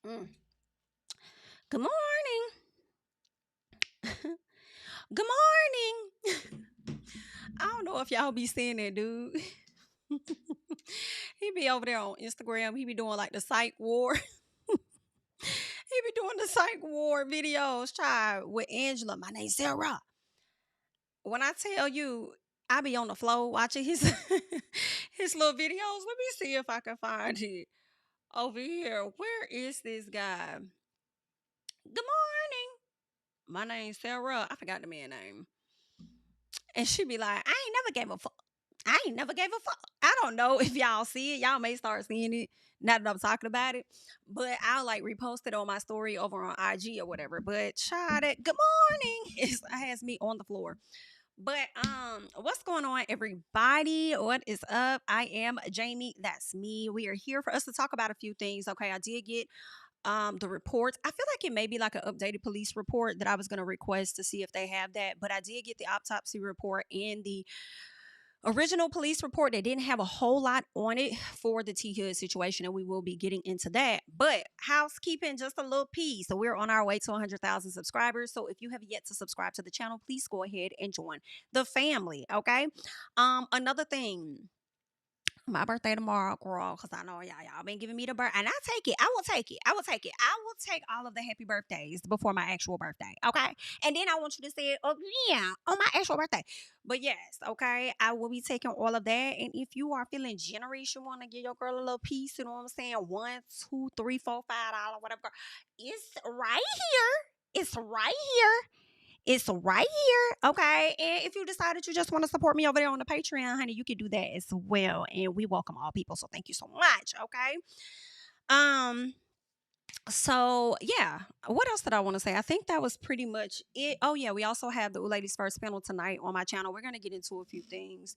Mm. Good morning. Good morning. I don't know if y'all be seeing that dude. He be over there on Instagram. He be doing like the psych war. He be doing the psych war videos. Try with Angela. My name's Sarah. When I tell you, I be on the floor watching his his little videos. Let me see if I can find it over here. Where is this guy? Good morning. My name's Sarah. I forgot the man name. And she be like, I ain't never gave a fuck. I ain't never gave a fuck. I don't know if y'all see it. Y'all may start seeing it now that I'm talking about it. But I'll like repost it on my story over on IG or whatever. But child, that good morning has me on the floor. But what's going on, everybody? What is up? I am Jami. That's me. We are here for us to talk about a few things. Okay, I did get the reports. I feel like it may be like an updated police report that I was going to request to see if they have that, but I did get the autopsy report and the original police report. They didn't have a whole lot on it for the T Hood situation, and we will be getting into that. But housekeeping, just a little piece. So we're on our way to 100,000 subscribers. So if you have yet to subscribe to the channel, please go ahead and join the family. Okay. Another thing, my birthday tomorrow, girl, because I know y'all been giving me the birth, and I take it. I will take it. I will take it. I will take all of the happy birthdays before my actual birthday, okay? And then I want you to say, oh yeah, on my actual birthday. But yes, okay, I will be taking all of that. And if you are feeling generous, you want to give your girl a little piece. You know what I'm saying? $1, $2, $3, $4, $5, whatever. It's right here. It's right here. It's right here, okay? And if you decide that you just want to support me over there on the Patreon, honey, you can do that as well. And we welcome all people, so thank you so much, okay? Um, so yeah, what else did I want to say? I think that was pretty much it. Oh yeah, we also have the Ladies First panel tonight on my channel. We're gonna get into a few things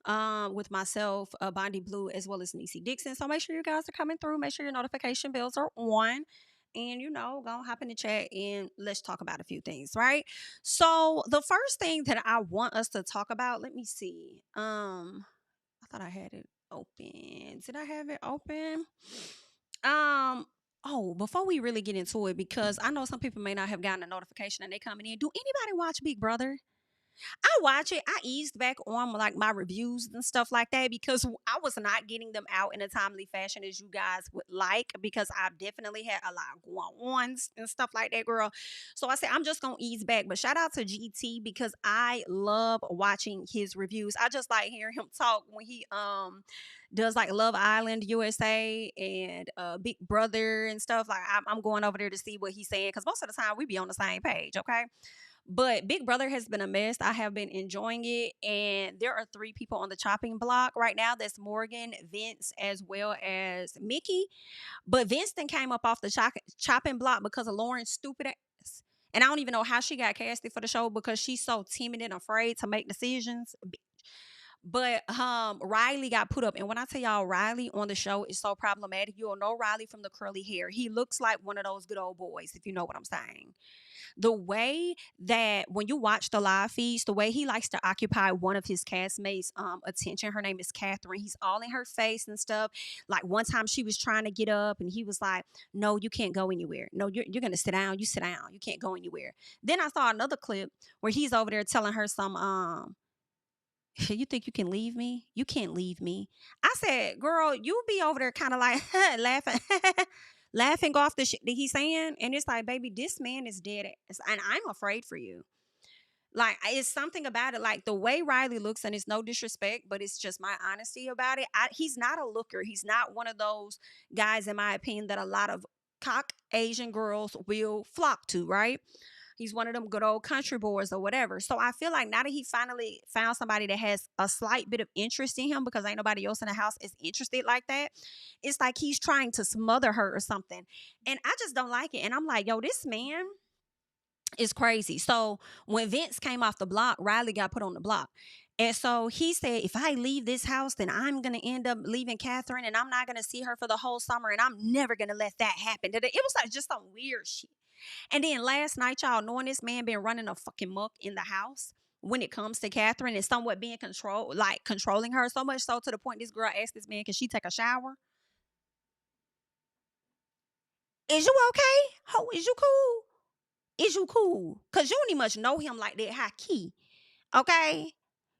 with myself, Bondi Blue, as well as Niecy Dixon. So make sure you guys are coming through. Make sure your notification bells are on. And go hop in the chat and let's talk about a few things, right? So the first thing that I want us to talk about, let me see. I thought I had it open. Did I have it open? Oh, before we really get into it, because I know some people may not have gotten a notification and they coming in. Do anybody watch Big Brother? I watch it. I eased back on like my reviews and stuff like that because I was not getting them out in a timely fashion as you guys would like, because I've definitely had a lot going on and stuff like that, girl. So I said I'm just gonna ease back. But shout out to GT because I love watching his reviews. I just like hearing him talk when he does like Love Island USA and Big Brother and stuff. Like I'm going over there to see what he's saying because most of the time we be on the same page, okay? But Big Brother has been a mess. I have been enjoying it. And there are 3 people on the chopping block right now. That's Morgan, Vince, as well as Mickey. But Vince then came up off the chopping block because of Lauren's stupid ass. And I don't even know how she got casted for the show because she's so timid and afraid to make decisions. But Riley got put up. And when I tell y'all Riley on the show is so problematic, you'll know Riley from the curly hair. He looks like one of those good old boys, if you know what I'm saying. The way that when you watch the live feeds, the way he likes to occupy one of his castmates' attention. Her name is Catherine. He's all in her face and stuff. Like one time she was trying to get up and he was like, no, you can't go anywhere. No, you're going to sit down. You sit down. You can't go anywhere. Then I saw another clip where he's over there telling her some, you think you can leave me? You can't leave me. I said, girl, you be over there kind of like laughing, laughing off the shit that he's saying. And it's like, baby, this man is dead ass. And I'm afraid for you. Like, it's something about it. Like the way Riley looks, and it's no disrespect, but it's just my honesty about it. He's not a looker. He's not one of those guys, in my opinion, that a lot of cock Asian girls will flock to, right? He's one of them good old country boys or whatever. So I feel like now that he finally found somebody that has a slight bit of interest in him, because ain't nobody else in the house is interested like that, it's like he's trying to smother her or something. And I just don't like it. And I'm like, yo, this man is crazy. So when Vince came off the block, Riley got put on the block. And so he said, if I leave this house, then I'm going to end up leaving Catherine and I'm not going to see her for the whole summer. And I'm never going to let that happen. It was like just some weird shit. And then last night, y'all, knowing this man been running a fucking muck in the house when it comes to Catherine and somewhat being controlling her so much so to the point this girl asked this man, can she take a shower? Is you okay? Ho, is you cool? Is you cool? Cause you don't even much know him like that high key. Okay.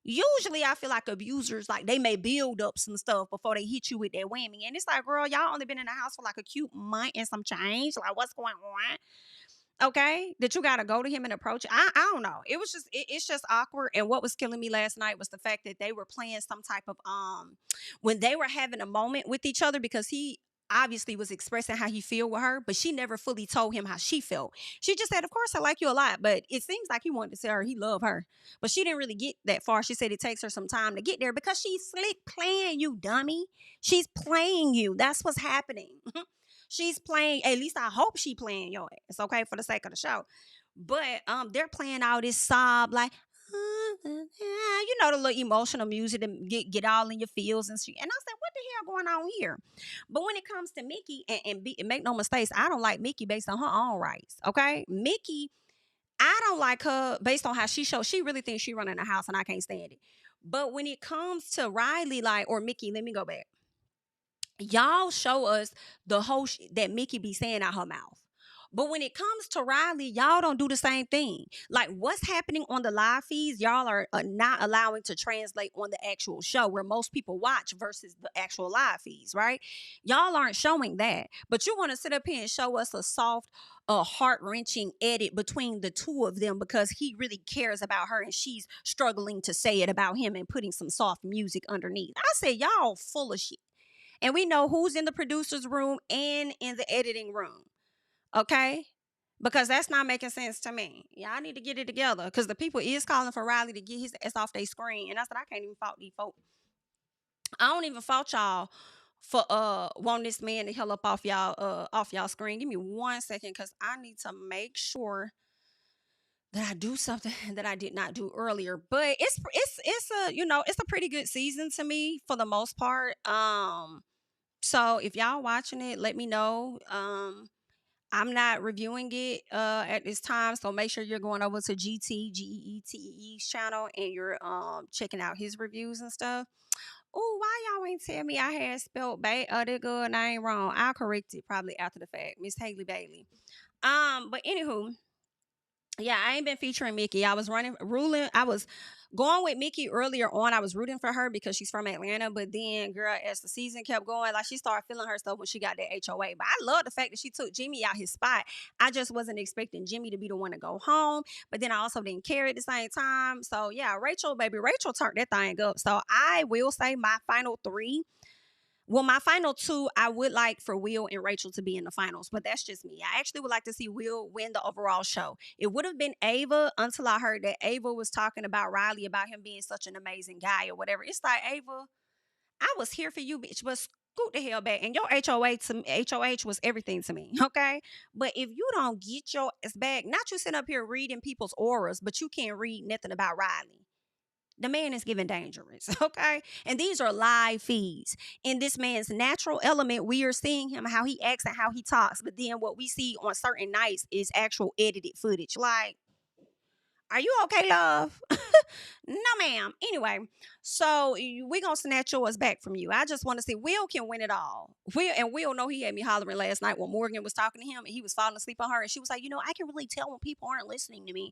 Usually I feel like abusers, like they may build up some stuff before they hit you with that whammy. And it's like, girl, y'all only been in the house for like a cute month and some change. Like, what's going on? Okay, that you got to go to him and approach. I don't know. It was just it's just awkward. And what was killing me last night was the fact that they were playing some type of when they were having a moment with each other, because he obviously was expressing how he feel with her, but she never fully told him how she felt. She just said, of course I like you a lot, but it seems like he wanted to tell her he loved her, but she didn't really get that far. She said it takes her some time to get there because she's slick playing you, dummy. She's playing you. That's what's happening. She's playing, at least I hope she playing your ass, okay, for the sake of the show. But they're playing all this sob, like, you know, the little emotional music to get all in your feels and shit. And I said, what the hell going on here? But when it comes to Mickey, and make no mistakes, I don't like Mickey based on her own rights, okay? Mickey, I don't like her based on how she shows. She really thinks she running a house and I can't stand it. But when it comes to Riley, like, or Mickey, let me go back. Y'all show us the whole that Mickey be saying out her mouth. But when it comes to Riley, y'all don't do the same thing. Like, what's happening on the live feeds, y'all are not allowing to translate on the actual show where most people watch versus the actual live feeds, right? Y'all aren't showing that. But you want to sit up here and show us a soft, heart-wrenching edit between the two of them because he really cares about her and she's struggling to say it about him and putting some soft music underneath. I say, y'all full of shit. And we know who's in the producer's room and in the editing room. Okay? Because that's not making sense to me. Y'all need to get it together. Because the people is calling for Riley to get his ass off their screen. And I said, I can't even fault these folks. I don't even fault y'all for wanting this man to hell up off y'all screen. Give me 1 second, because I need to make sure that I do something that I did not do earlier. But it's a, you know, it's a pretty good season to me for the most part. So if y'all watching it, let me know. I'm not reviewing it at this time, so make sure you're going over to GeeTee's channel and you're checking out his reviews and stuff. Oh, why y'all ain't tell me I had spelled the good name wrong? I'll correct it probably after the fact. Miss Halle Bailey. But anywho, yeah, I ain't been featuring Mickey. I was I was going with Mickey earlier on. I was rooting for her because she's from Atlanta. But then, girl, as the season kept going, like, she started feeling herself when she got that HOA. But I love the fact that she took Jimmy out his spot. I just wasn't expecting Jimmy to be the one to go home. But then I also didn't care at the same Time. So yeah, Rachel turned that thing up. So I will say my final three. Well, my final two, I would like for Will and Rachel to be in the finals, but that's just me. I actually would like to see Will win the overall show. It would have been Ava until I heard that Ava was talking about Riley, about him being such an amazing guy or whatever. It's like, Ava, I was here for you, bitch, but scoot the hell back. And your HOH was everything to me, okay? But if you don't get your ass back, not you sitting up here reading people's auras, but you can't read nothing about Riley. The man is giving dangerous, okay? And these are live feeds. In this man's natural element, we are seeing him, how he acts and how he talks. But then what we see on certain nights is actual edited footage. Like, are you okay, love? No, ma'am. Anyway, so we gonna snatch yours back from you. I just want to see Will can win it all. Will know he had me hollering last night when Morgan was talking to him and he was falling asleep on her. And she was like, you know, I can really tell when people aren't listening to me.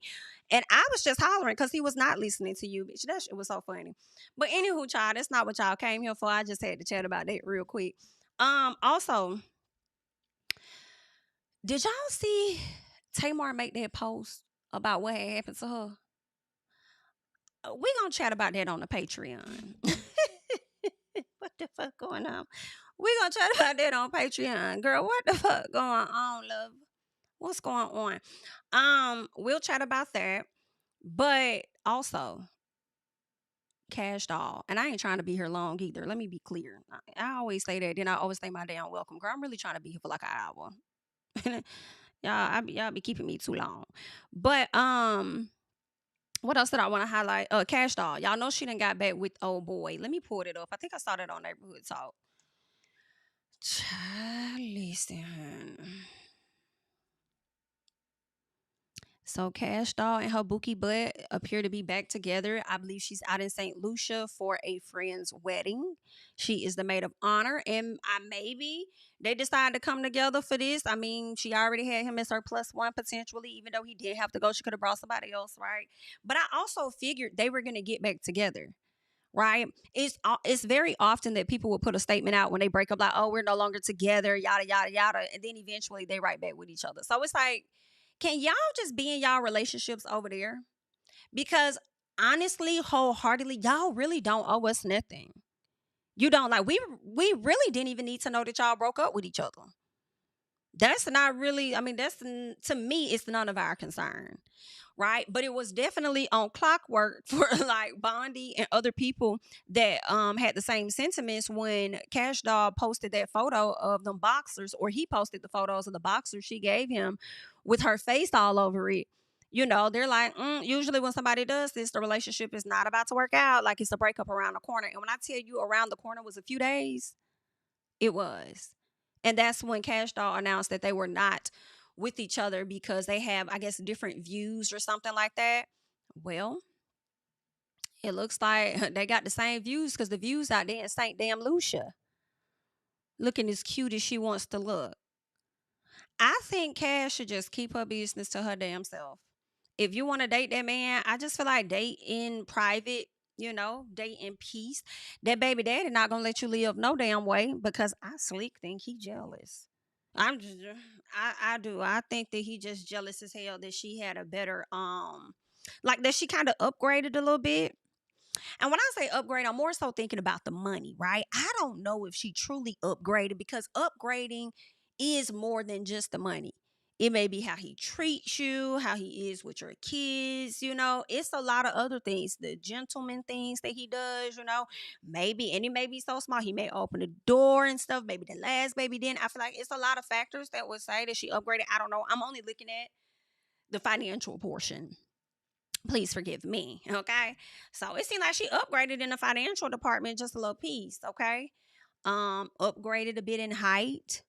And I was just hollering because he was not listening to you, bitch. That shit was so funny. But anywho, child, that's not what y'all came here for. I just had to chat about that real quick. Also, did y'all see Tamar make that post about what had happened to her? We gonna chat about that on the Patreon. What the fuck going on? We gonna chat about that on Patreon, girl. What the fuck going on, love? What's going on? We'll chat about that, but also Kashdoll. And I ain't trying to be here long either. Let me be clear. I always say that, then I always say my damn welcome, girl. I'm really trying to be here for like an hour. y'all be keeping me too long, but what else did I want to highlight? Kashdoll. Y'all know she done got back with old boy. Let me pull it up. I think I saw that on Neighborhood Talk. Listen. So Kashdoll and her Bookie Butt appear to be back together. I believe she's out in St. Lucia for a friend's wedding. She is the maid of honor, and maybe they decided to come together for this. I mean, she already had him as her plus one potentially, even though he didn't have to go. She could have brought somebody else, right? But I also figured they were gonna get back together. Right? It's very often that people will put a statement out when they break up, like, "Oh, we're no longer together," yada yada yada, and then eventually they right back with each other. So it's like, can y'all just be in y'all relationships over there? Because honestly, wholeheartedly, y'all really don't owe us nothing. You don't, like, we really didn't even need to know that y'all broke up with each other. That's not really, I mean, to me, it's none of our concern, right? But it was definitely on clockwork for like Bondi and other people that had the same sentiments when Cash Doll posted that photo of them boxers, or he posted the photos of the boxers she gave him with her face all over it. You know, they're like, usually when somebody does this, the relationship is not about to work out. Like, it's a breakup around the corner. And when I tell you around the corner was a few days, it was. And that's when Cash Doll announced that they were not with each other because they have, I guess, different views or something like that. Well, it looks like they got the same views because the views out there in St. Damn Lucia looking as cute as she wants to look. I think Cash should just keep her business to her damn self. If you want to date that man, I just feel like date in private, date in peace. That baby daddy not gonna let you live no damn way because I slick think he jealous. I'm just I do. I think that he just jealous as hell that she had a better like that she kind of upgraded a little bit. And when I say upgrade, I'm more so thinking about the money, right? I don't know if she truly upgraded because upgrading is more than just the money. It may be how he treats you, how he is with your kids, It's a lot of other things, the gentleman things that he does. Maybe, and he may be so small, he may open the door and stuff. Maybe the last baby didn't. I feel like it's a lot of factors that would say that she upgraded. I don't know. I'm only looking at the financial portion. Please forgive me. Okay. So it seemed like she upgraded in the financial department just a little piece. Okay. Upgraded a bit in height.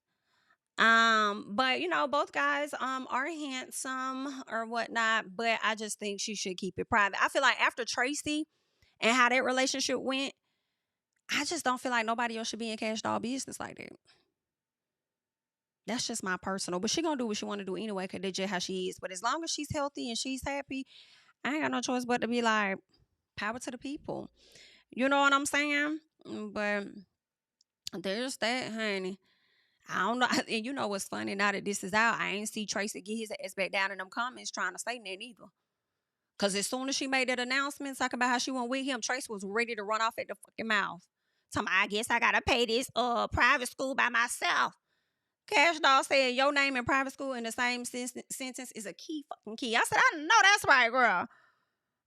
But both guys are handsome or whatnot, but I just think she should keep it private. I feel like after Tracy and how that relationship went, I just don't feel like nobody else should be in Cash Doll business like that. That's just my personal, but she gonna do what she want to do anyway, because that's just how she is. But as long as she's healthy and she's happy, I ain't got no choice but to be like, power to the people. You know what I'm saying? But there's that, honey. I don't know. And you know what's funny? Now that this is out, I ain't see Tracy get his ass back down in them comments trying to say that either. Because as soon as she made that announcement talking about how she went with him, Tracy was ready to run off at the fucking mouth. Talking about, I guess I got to pay this private school by myself. Cash Doll said your name in private school in the same sentence is a key fucking key. I said, I know that's right, girl.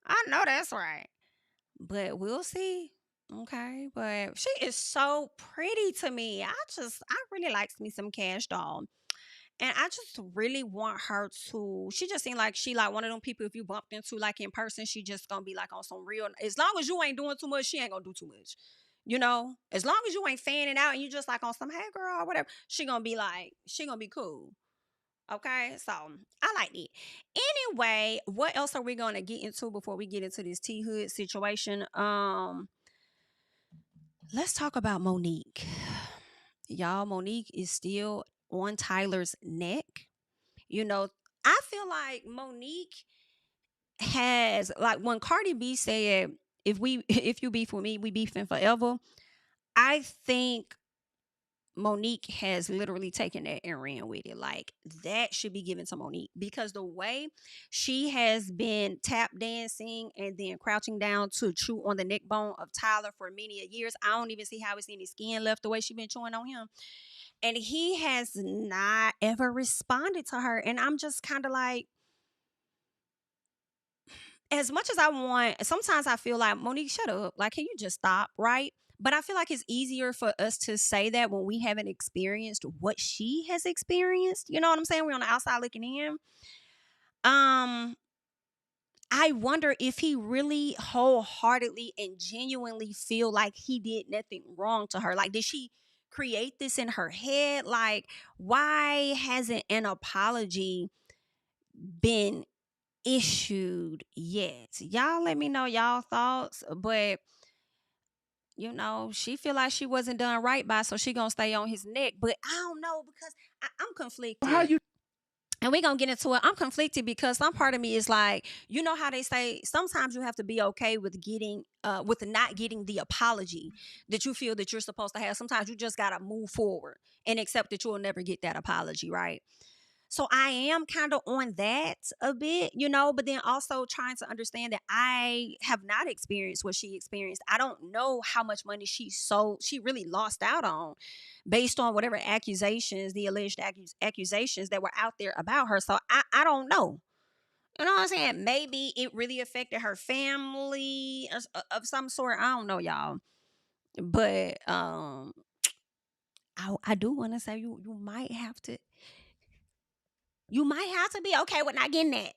I know that's right. But we'll see. Okay. But she is so pretty to me. I really likes me some Cash Doll. And I just really want her to. She just seemed like she like one of them people. If you bumped into like in person, she just gonna be like on some real. As long as you ain't doing too much, she ain't gonna do too much. As long as you ain't fanning out and you just like on some, hey girl, or whatever, she gonna be cool. Okay, so I like it. Anyway, what else are we gonna get into before we get into this T Hood situation? Let's talk about Monique. Y'all, Monique is still on Tyler's neck. You know, I feel like Monique has, like, when Cardi B said, if you beef with me, we beefing forever. I think Monique has literally taken that and ran with it. Like, that should be given to Monique because the way she has been tap dancing and then crouching down to chew on the neck bone of Tyler for many years, I don't even see how it's any skin left the way she been chewing on him. And he has not ever responded to her. And I'm just kind of like, as much as I want, sometimes I feel like, Monique, shut up. Like, can you just stop? Right. But I feel like it's easier for us to say that when we haven't experienced what she has experienced. You know what I'm saying? We're on the outside looking in. Um, I wonder if he really wholeheartedly and genuinely feel like he did nothing wrong to her. Like, did she create this in her head? Like, why hasn't an apology been issued yet. Y'all let me know y'all thoughts, but she feel like she wasn't done right by, so she gonna stay on his neck. But I don't know because I'm conflicted. How you? And we're gonna get into it. I'm conflicted because some part of me is like, you know how they say sometimes you have to be okay with not getting the apology that you feel that you're supposed to have. Sometimes you just gotta move forward and accept that you'll never get that apology, right? So I am kind of on that a bit, but then also trying to understand that I have not experienced what she experienced. I don't know how much money she really lost out on based on whatever accusations, the alleged accusations that were out there about her. So I don't know. You know what I'm saying? Maybe it really affected her family of some sort. I don't know, y'all. But I do want to say you might have to. You might have to be okay with not getting that.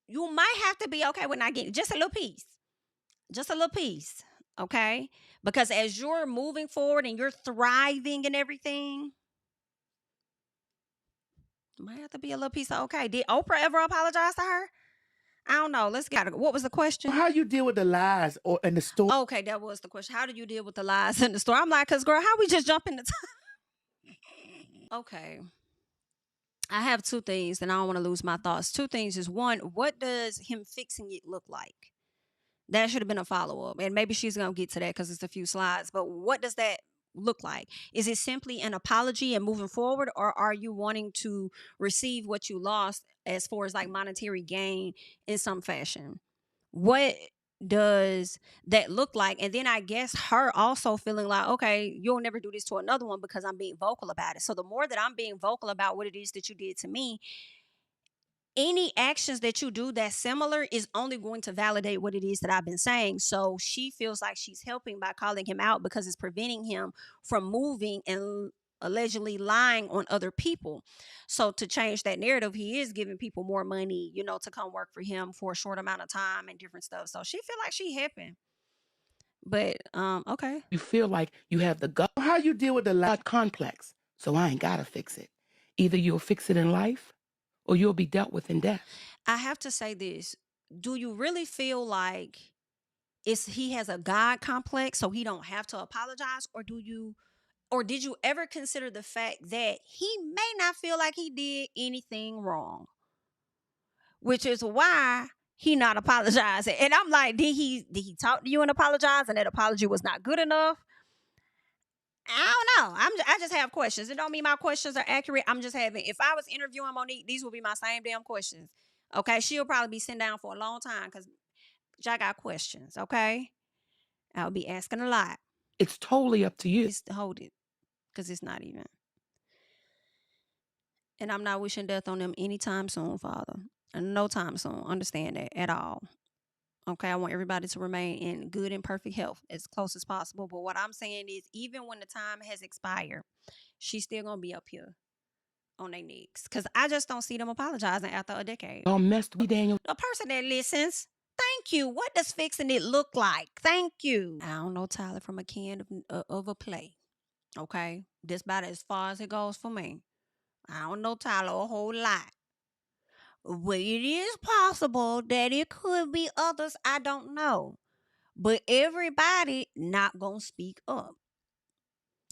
You might have to be okay with not getting just a little piece. Just a little piece. Okay? Because as you're moving forward and you're thriving and everything, might have to be a little piece of okay. Did Oprah ever apologize to her? I don't know. Let's get it. What was the question? How you deal with the lies or in the story? Okay, that was the question. How do you deal with the lies in the story? I'm like, cause girl, how we just jump in the Okay. I have two things, and I don't want to lose my thoughts. Two things is one, what does him fixing it look like? That should have been a follow-up. And maybe she's going to get to that because it's a few slides. But what does that look like? Is it simply an apology and moving forward? Or are you wanting to receive what you lost as far as like monetary gain in some fashion? What does that look like? And then I guess her also feeling like, okay, you'll never do this to another one because I'm being vocal about it. So the more that I'm being vocal about what it is that you did to me, any actions that you do that's similar is only going to validate what it is that I've been saying. So she feels like she's helping by calling him out because it's preventing him from moving and allegedly lying on other people. So to change that narrative, he is giving people more money, to come work for him for a short amount of time and different stuff. So she feel like she helping. But okay. You feel like you have the gut. How you deal with the lie complex? So I ain't gotta fix it. Either you'll fix it in life or you'll be dealt with in death. I have to say this. Do you really feel like he has a God complex so he don't have to apologize? Or did you ever consider the fact that he may not feel like he did anything wrong? Which is why he not apologizing. And I'm like, did he talk to you and apologize and that apology was not good enough? I don't know. I just have questions. It don't mean my questions are accurate. I'm just having, if I was interviewing Monique, these would be my same damn questions. Okay. She'll probably be sitting down for a long time because I got questions. Okay. I'll be asking a lot. It's totally up to you. Hold it. Because it's not even. And I'm not wishing death on them anytime soon, Father. And no time soon. Understand that at all. Okay, I want everybody to remain in good and perfect health as close as possible. But what I'm saying is, even when the time has expired, she's still going to be up here on their necks. Because I just don't see them apologizing after a decade. Y'all messed with Daniel. A person that listens, thank you. What does fixing it look like? Thank you. I don't know Tyler from a can of a play. Okay, that's about as far as it goes for me. I don't know Tyler a whole lot. But it is possible that it could be others I don't know. But everybody not going to speak up.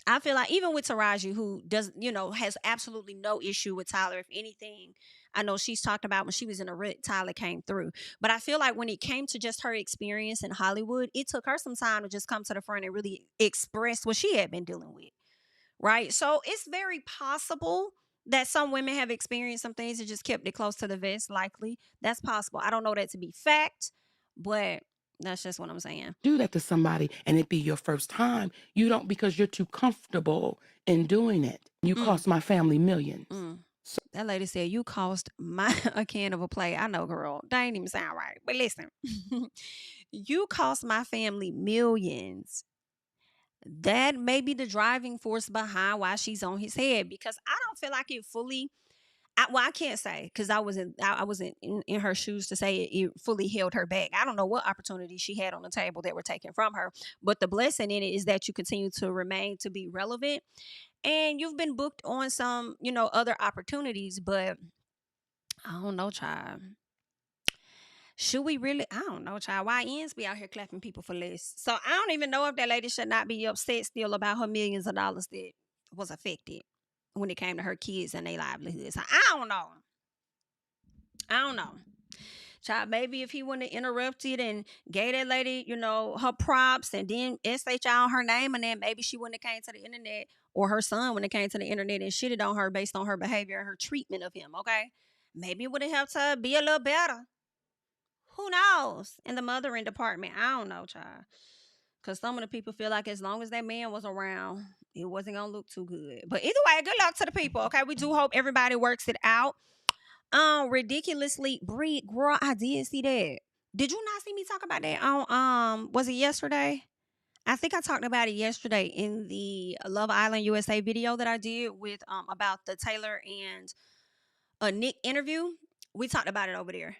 I feel like even with Taraji, who does, has absolutely no issue with Tyler. If anything, I know she's talked about when she was in a wreck, Tyler came through. But I feel like when it came to just her experience in Hollywood, it took her some time to just come to the front and really express what she had been dealing with. Right? So it's very possible that some women have experienced some things and just kept it close to the vest. Likely. That's possible. I don't know that to be fact, but that's just what I'm saying. Do that to somebody and it be your first time. You don't, because you're too comfortable in doing it. You cost my family millions. So that lady said, you cost a can of a play. I know, girl. That ain't even sound right. But listen, you cost my family millions. That may be the driving force behind why she's on his head, because I don't feel like it fully. I can't say because I wasn't in her shoes to say it fully held her back. I don't know what opportunities she had on the table that were taken from her, but the blessing in it is that you continue to remain to be relevant, and you've been booked on some other opportunities. But I don't know, child. Should we really? I don't know, child. YNs be out here clapping people for less. So I don't even know if that lady should not be upset still about her millions of dollars that was affected when it came to her kids and their livelihoods. I don't know. I don't know. Child, maybe if he wouldn't have interrupted and gave that lady, her props and then SH on her name, and then maybe she wouldn't have came to the internet, or her son when it came to the internet and shitted on her based on her behavior and her treatment of him, okay? Maybe it would have helped her be a little better. Who knows? In the mothering department, I don't know, child. Because some of the people feel like as long as that man was around, it wasn't going to look too good. But either way, good luck to the people, okay? We do hope everybody works it out. Ridiculously breed, girl, I did see that. Did you not see me talk about that on was it yesterday? I think I talked about it yesterday in the Love Island USA video that I did with about the Taylor and Nick interview. We talked about it over there.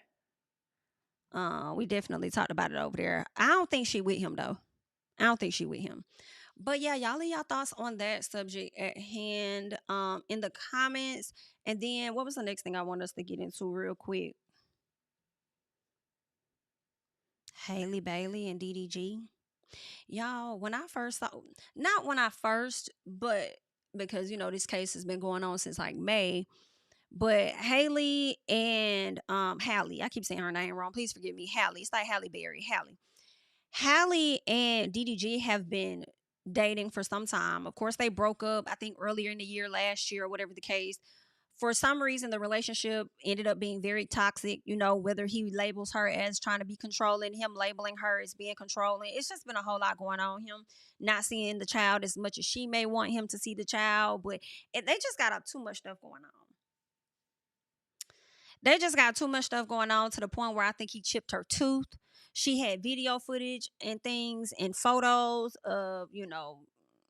We definitely talked about it over there. I don't think she with him though. I don't think she with him. But yeah, y'all leave y'all thoughts on that subject at hand in the comments. And then what was the next thing I want us to get into real quick? Halle Bailey and DDG. Y'all, when I first saw, not when I first, but because this case has been going on since like May. But Haley and Halle, I keep saying her name wrong. Please forgive me. Halle. It's like Halle Berry. Halle and DDG have been dating for some time. Of course, they broke up, I think, earlier in the year, last year, or whatever the case. For some reason, the relationship ended up being very toxic, whether he labels her as trying to be controlling, him labeling her as being controlling. It's just been a whole lot going on. Him not seeing the child as much as she may want him to see the child, but they just got up too much stuff going on. They just got too much stuff going on to the point where I think he chipped her tooth. She had video footage and things and photos of,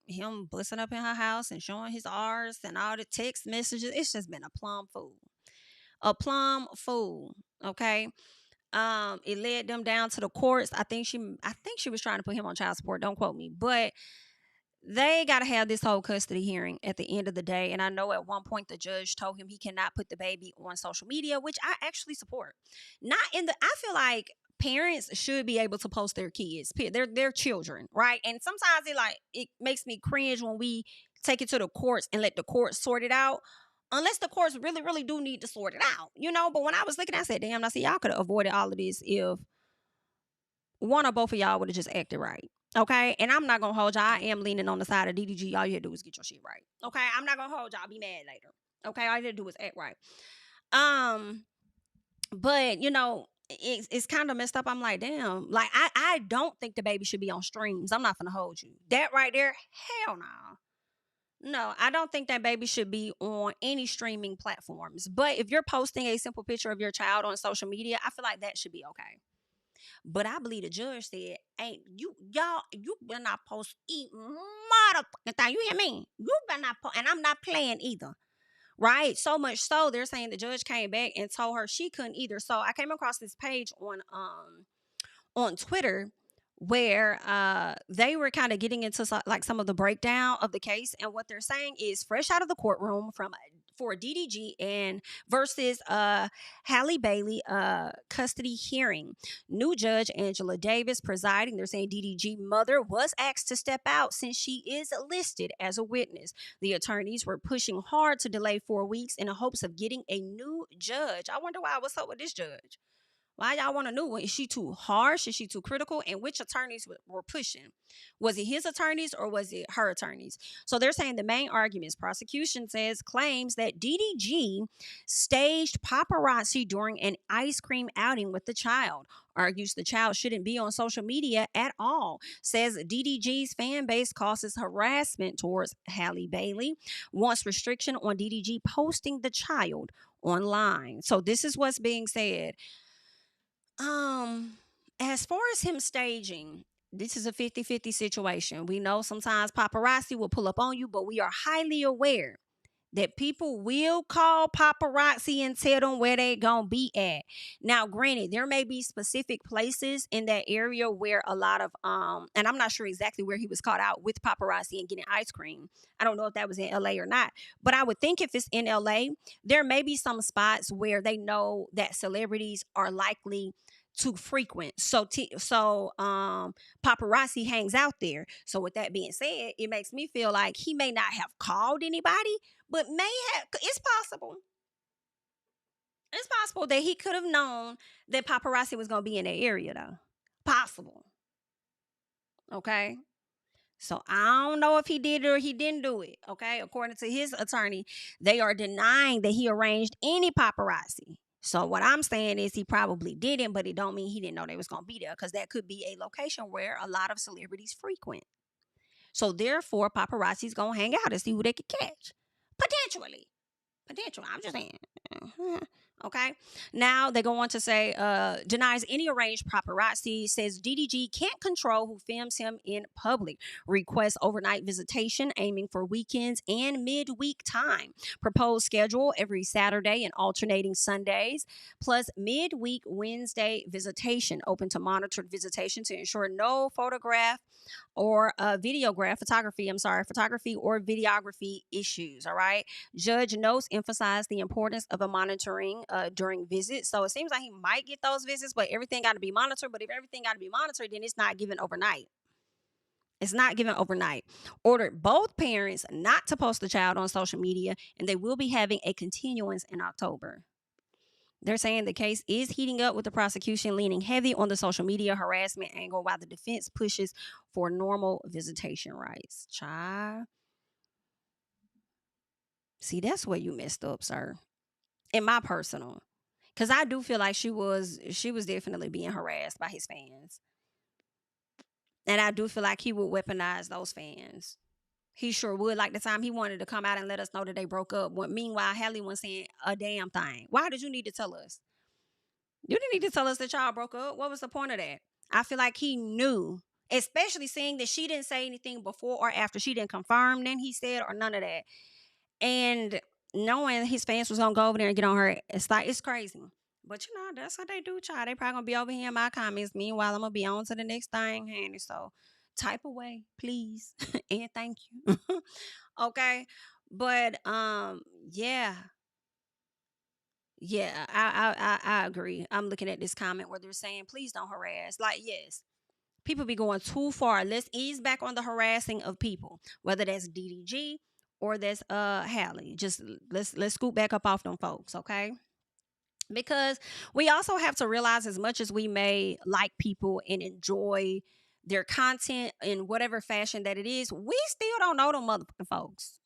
him busting up in her house and showing his R's and all the text messages. It's just been a plum fool. A plum fool. Okay. It led them down to the courts. I think she was trying to put him on child support. Don't quote me. But they got to have this whole custody hearing at the end of the day. And I know at one point the judge told him he cannot put the baby on social media, which I actually support. I feel like parents should be able to post their kids, their children, right? And sometimes it makes me cringe when we take it to the courts and let the courts sort it out. Unless the courts really, really do need to sort it out, But when I was looking, I said, damn, I see y'all could have avoided all of this if one or both of y'all would have just acted right. Okay. And I'm not going to hold y'all. I am leaning on the side of DDG. All you have to do is get your shit right. Okay. I'm not going to hold y'all. Be mad later. Okay. All you have to do is act right. But it's kind of messed up. I'm like, damn, like I don't think the baby should be on streams. I'm not going to hold you. That right there. Hell no. No, I don't think that baby should be on any streaming platforms. But if you're posting a simple picture of your child on social media, I feel like that should be okay. But I believe the judge said, "Ain't you better not post motherfucking thing. You hear me? You better not post, and I'm not playing either." Right? So much so they're saying the judge came back and told her she couldn't either. So I came across this page on Twitter where they were kind of getting into like some of the breakdown of the case, and what they're saying is fresh out of the courtroom for DDG and versus Halle Bailey custody hearing. New judge Angela Davis presiding. They're saying DDG mother was asked to step out since she is listed as a witness. The attorneys were pushing hard to delay 4 weeks in the hopes of getting a new judge. I wonder what's up with this judge. Why y'all want a new one? Is she too harsh? Is she too critical? And which attorneys were pushing? Was it his attorneys or was it her attorneys? So they're saying the main arguments. Prosecution claims that DDG staged paparazzi during an ice cream outing with the child. Argues the child shouldn't be on social media at all. Says DDG's fan base causes harassment towards Halle Bailey. Wants restriction on DDG posting the child online. So this is what's being said. As far as him staging, this is a 50-50 situation. We know sometimes paparazzi will pull up on you, but we are highly aware that people will call paparazzi and tell them where they gonna be at. Now, granted, there may be specific places in that area where a lot of and I'm not sure exactly where he was caught out with paparazzi and getting ice cream. I don't know if that was in LA or not, but I would think if it's in LA, there may be some spots where they know that celebrities are likely to frequent. So paparazzi hangs out there. So with that being said, it makes me feel like he may not have called anybody, but may have. It's possible. It's possible that he could have known that paparazzi was gonna be in the area though. Possible. Okay. So I don't know if he did it or he didn't do it. Okay. According to his attorney, they are denying that he arranged any paparazzi. So what I'm saying is he probably didn't, but it don't mean he didn't know they was gonna be there, because that could be a location where a lot of celebrities frequent. So therefore, paparazzi's gonna hang out and see who they could catch. Potentially. Potential. I'm just saying. Okay. Now they go on to say, denies any arranged paparazzi, says DDG can't control who films him in public, requests overnight visitation aiming for weekends and midweek time, proposed schedule every Saturday and alternating Sundays, plus midweek Wednesday visitation, open to monitored visitation to ensure no photography or videography issues. All right. Judge notes emphasize the importance of a monitoring during visits. So it seems like he might get those visits, but everything got to be monitored. But if everything got to be monitored, then it's not given overnight. It's not given overnight. Ordered both parents not to post the child on social media, and they will be having a continuance in October. They're saying the case is heating up, with the prosecution leaning heavy on the social media harassment angle while the defense pushes for normal visitation rights. Child. See, that's where you messed up, sir. In my personal. Because I do feel like she was definitely being harassed by his fans. And I do feel like he would weaponize those fans. He sure would. Like the time he wanted to come out and let us know that they broke up. Meanwhile, Halle wasn't saying a damn thing. Why did you need to tell us? You didn't need to tell us that y'all broke up. What was the point of that? I feel like he knew, especially seeing that she didn't say anything before or after. She didn't confirm then he said or none of that. And knowing his fans was gonna go over there and get on her, it's crazy. But you know, that's what they do, child. They probably gonna be over here in my comments. Meanwhile, I'm gonna be on to the next thing, handy. So type away, please. And thank you. Okay. But yeah. Yeah, I agree. I'm looking at this comment where they're saying, please don't harass. Like, yes, people be going too far. Let's ease back on the harassing of people, whether that's DDG or that's Halle. Just let's scoot back up off them folks, okay? Because we also have to realize, as much as we may like people and enjoy their content in whatever fashion that it is, we still don't know them motherfucking folks.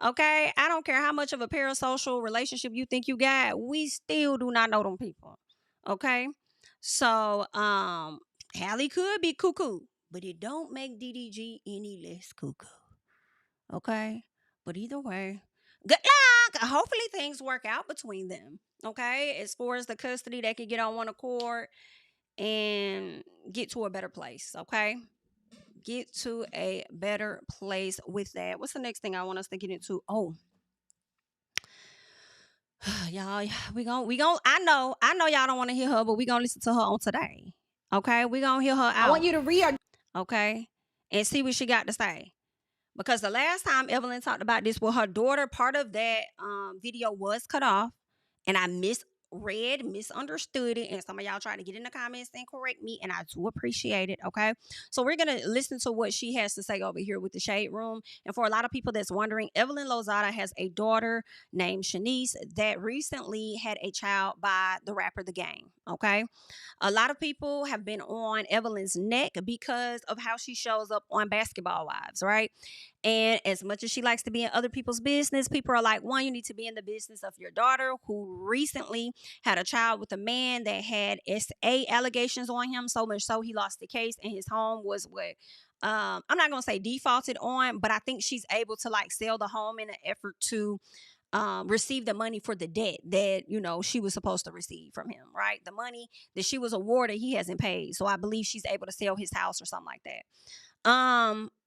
Okay, I don't care how much of a parasocial relationship you think you got, we still do not know them people. Okay, so Halle could be cuckoo, but it don't make DDG any less cuckoo. Okay, but either way, good luck. Hopefully things work out between them. Okay, as far as the custody, they can get on one accord and get to a better place. Okay. Get to a better place with that. What's the next thing I want us to get into? Oh, y'all, we gon' I know y'all don't want to hear her, but we gonna listen to her on today. Okay, we gonna hear her out. I want you to read. Okay, and see what she got to say. Because the last time Evelyn talked about this with her daughter, part of that video was cut off, and I misunderstood it, and some of y'all tried to get in the comments and correct me, and I do appreciate it. Okay, so we're gonna listen to what she has to say over here with the Shade Room. And for a lot of people that's wondering, Evelyn Lozada has a daughter named Shanice that recently had a child by the rapper The Game. Okay, a lot of people have been on Evelyn's neck because of how she shows up on Basketball Wives, right? And as much as she likes to be in other people's business, people are like, one, you need to be in the business of your daughter, who recently had a child with a man that had SA allegations on him, so much so he lost the case, and his home was what, I'm not gonna say defaulted on, but I think she's able to like sell the home in an effort to receive the money for the debt that, you know, she was supposed to receive from him, right? The money that she was awarded, he hasn't paid. So I believe she's able to sell his house or something like that.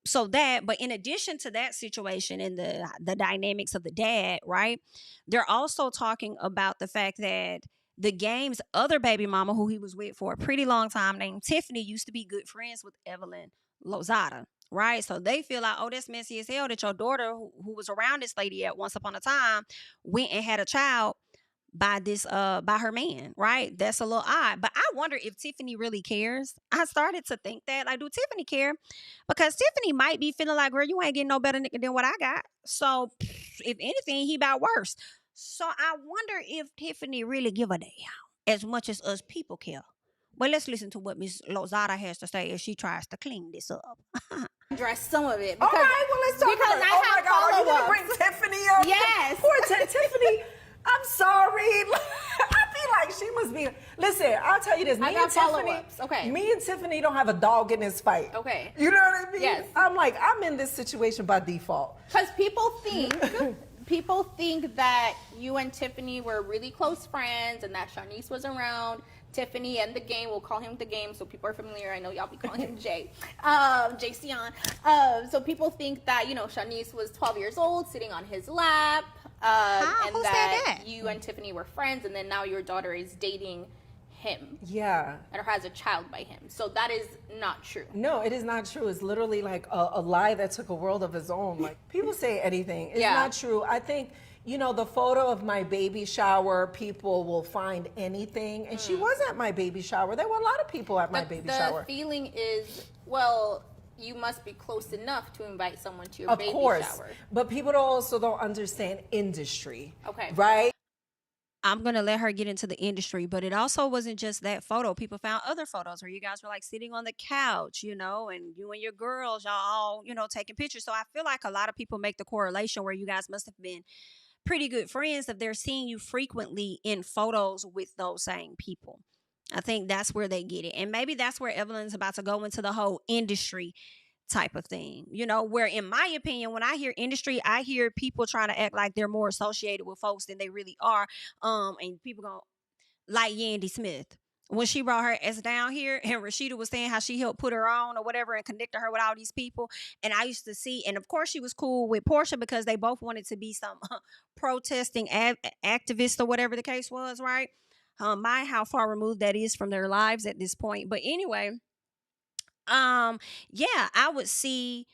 So that, but in addition to that situation and the dynamics of the dad, right? They're also talking about the fact that the game's other baby mama, who he was with for a pretty long time, named Tiffany, used to be good friends with Evelyn Lozada, right? So they feel like, oh, that's messy as hell that your daughter, who was around this lady at once upon a time, went and had a child by her man, right? That's a little odd. But I wonder if Tiffany really cares. I started to think that, like, do Tiffany care? Because Tiffany might be feeling like, girl, you ain't getting no better nigga than what I got. So if anything, he about worse. So I wonder if Tiffany really give a damn as much as us people care. But let's listen to what Miss Lozada has to say as she tries to clean this up. Address some of it. All right, well, let's talk about it. Oh my God, are you going to bring Tiffany up? Yes. Poor Tiffany. I'm sorry. I feel like she must be. Listen, I'll tell you this. I got follow-ups. Okay. Me and Tiffany don't have a dog in this fight. Okay. You know what I mean? Yes. I'm like, I'm in this situation by default. Because people think that you and Tiffany were really close friends and that Shanice was around. Tiffany and the game, we'll call him the game so people are familiar. I know y'all be calling him Jay. Jay Sion. So people think that, you know, Shanice was 12 years old sitting on his lap. And Who said that that? you and Tiffany were friends, and then now your daughter is dating him. Yeah. Or has a child by him. So that is not true. No, it is not true. It's literally like a lie that took a world of its own. Like, people say anything. It's not true. I think, you know, the photo of my baby shower, people will find anything. And she was at my baby shower. There were a lot of people at my baby shower. The feeling is, well, you must be close enough to invite someone to your baby shower. But people also don't understand industry. Okay. Right? I'm going to let her get into the industry, but it also wasn't just that photo. People found other photos where you guys were like sitting on the couch, you know, and you and your girls, y'all all, you know, taking pictures. So I feel like a lot of people make the correlation where you guys must have been pretty good friends if they're seeing you frequently in photos with those same people. I think that's where they get it. And maybe that's where Evelyn's about to go into the whole industry type of thing, you know, where in my opinion, when I hear industry, I hear people trying to act like they're more associated with folks than they really are. And people go like Yandy Smith. When she brought her ass down here and Rashida was saying how she helped put her on or whatever and connected her with all these people. And I used to see, and of course she was cool with Portia because they both wanted to be some protesting activists or whatever the case was, right? How far removed that is from their lives at this point. But anyway, yeah, I would see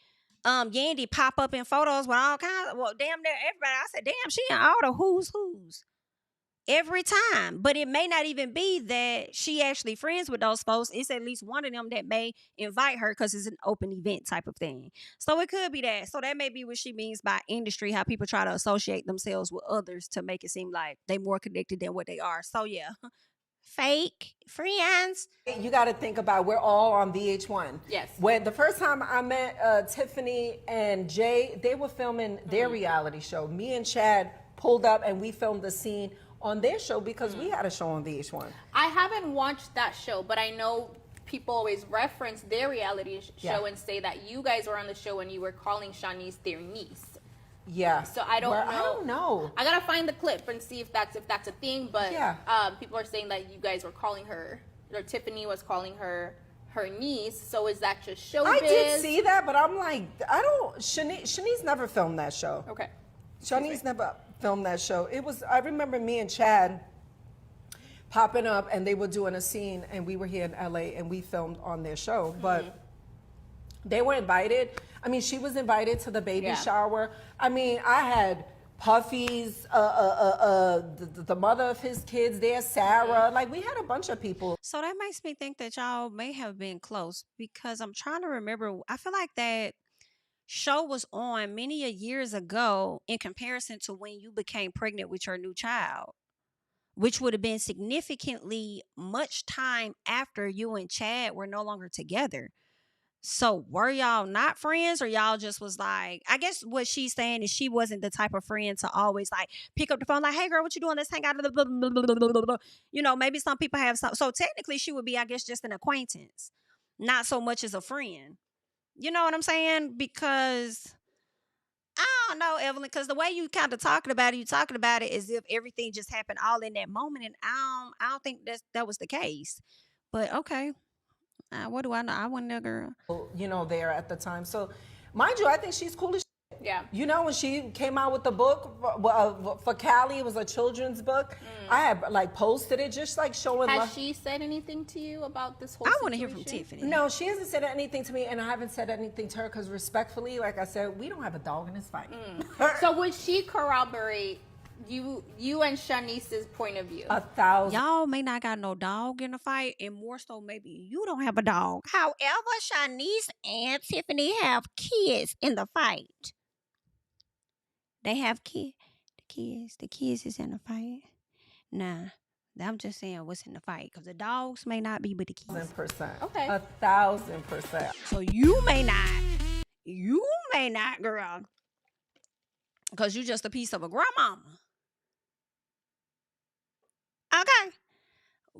Yandy pop up in photos with all kinds of, well, damn near everybody. I said, damn, she in all the who's every time. But it may not even be that she actually friends with those folks. It's at least one of them that may invite her because it's an open event type of thing. So it could be that. So that may be what she means by industry, how people try to associate themselves with others to make it seem like they're more connected than what they are. So yeah. Fake friends. You got to think about, we're all on VH1. Yes. When the first time I met Tiffany and Jay, they were filming their reality show. Me and Chad pulled up and we filmed the scene on their show because we had a show on VH1. I haven't watched that show, but I know people always reference their reality show and say that you guys were on the show and you were calling Shanice their niece. Yeah. So I don't know. I don't know. I gotta find the clip and see if that's a thing. But people are saying that you guys were calling her, or Tiffany was calling her niece. So is that just showbiz? I did see that, but I'm like, I don't. Shanice never filmed that show. Okay. Shanice never filmed that show. It was. I remember me and Chad popping up, and they were doing a scene, and we were here in LA, and we filmed on their show, but. They were invited. I mean, she was invited to the baby shower. I mean, I had Puffy's, the mother of his kids there, Sarah. Like, we had a bunch of people. So that makes me think that y'all may have been close because I'm trying to remember. I feel like that show was on many a years ago in comparison to when you became pregnant with your new child, which would have been significantly much time after you and Chad were no longer together. So were y'all not friends, or y'all just was like, I guess what she's saying is she wasn't the type of friend to always like pick up the phone like, hey girl, what you doing? Let's hang out. You know, maybe some people have some. So technically she would be, I guess, just an acquaintance, not so much as a friend. You know what I'm saying? Because I don't know, Evelyn, because the way you kind of talking about it as if everything just happened all in that moment. And I don't think that was the case. But okay. What do I know? I wasn't a girl. You know, there at the time. So Mind you, I think she's cool as shit. Yeah. You know, when she came out with the book for Callie, it was a children's book. I had like posted it, just like showing Has love. she said anything to you about this whole I situation? want to hear from Tiffany. No, she hasn't said anything to me, and I haven't said anything to her because respectfully, like I said, we don't have a dog in this fight. So would she corroborate you and Shanice's point of view? 1,000. Y'all may not got no dog in the fight, and more so maybe you don't have a dog. However, Shanice and Tiffany have kids in the fight. They have kids. The kids is in the fight. Nah, I'm just saying what's in the fight, because the dogs may not be, but the kids. 1,000%. Okay. 1,000%. So you may not, girl, because you just a piece of a grandmama. Okay.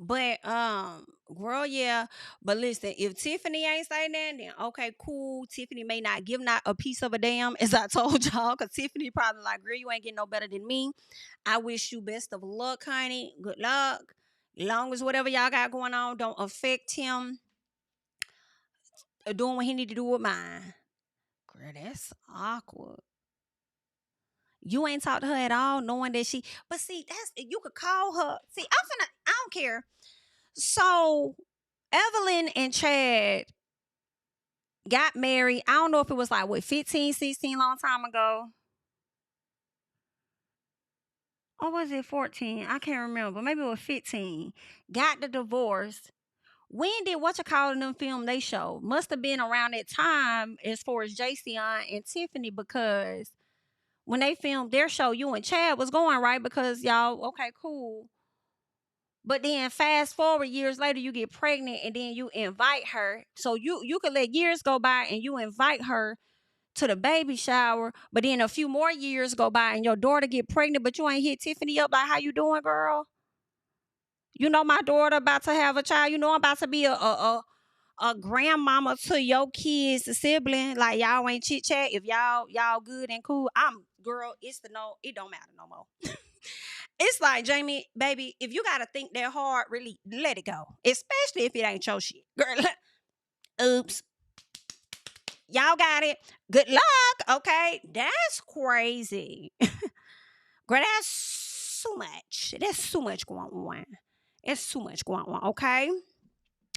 But girl, yeah. But listen, if Tiffany ain't saying that, then okay, cool. Tiffany may not give not a piece of a damn, as I told y'all, because Tiffany probably like, girl, you ain't getting no better than me. I wish you best of luck, honey. Good luck. Long as whatever y'all got going on don't affect him doing what he need to do with mine. Girl, that's awkward. You ain't talked to her at all, knowing that she. But see, that's you could call her. See, I don't care. So Evelyn and Chad got married. I don't know if it was like 15, 16, long time ago. Or was it 14? I can't remember. Maybe it was 15. Got the divorce. When did them film they show? Must have been around that time as far as Jason and Tiffany, because when they filmed their show, you and Chad was going, right? Because y'all, okay, cool. But then fast forward years later, you get pregnant and then you invite her. So you could let years go by and you invite her to the baby shower. But then a few more years go by and your daughter get pregnant, but you ain't hit Tiffany up like, how you doing, girl? You know my daughter about to have a child. You know I'm about to be a grandmama to your kids, a sibling. Like, y'all ain't chit chat. If y'all good and cool, girl, it don't matter no more. It's like, Jami, baby, if you gotta think that hard, really let it go. Especially if it ain't your shit. Girl, oops. Y'all got it. Good luck, okay? That's crazy. Girl, that's so much. There's too much going on. It's too much going on, okay?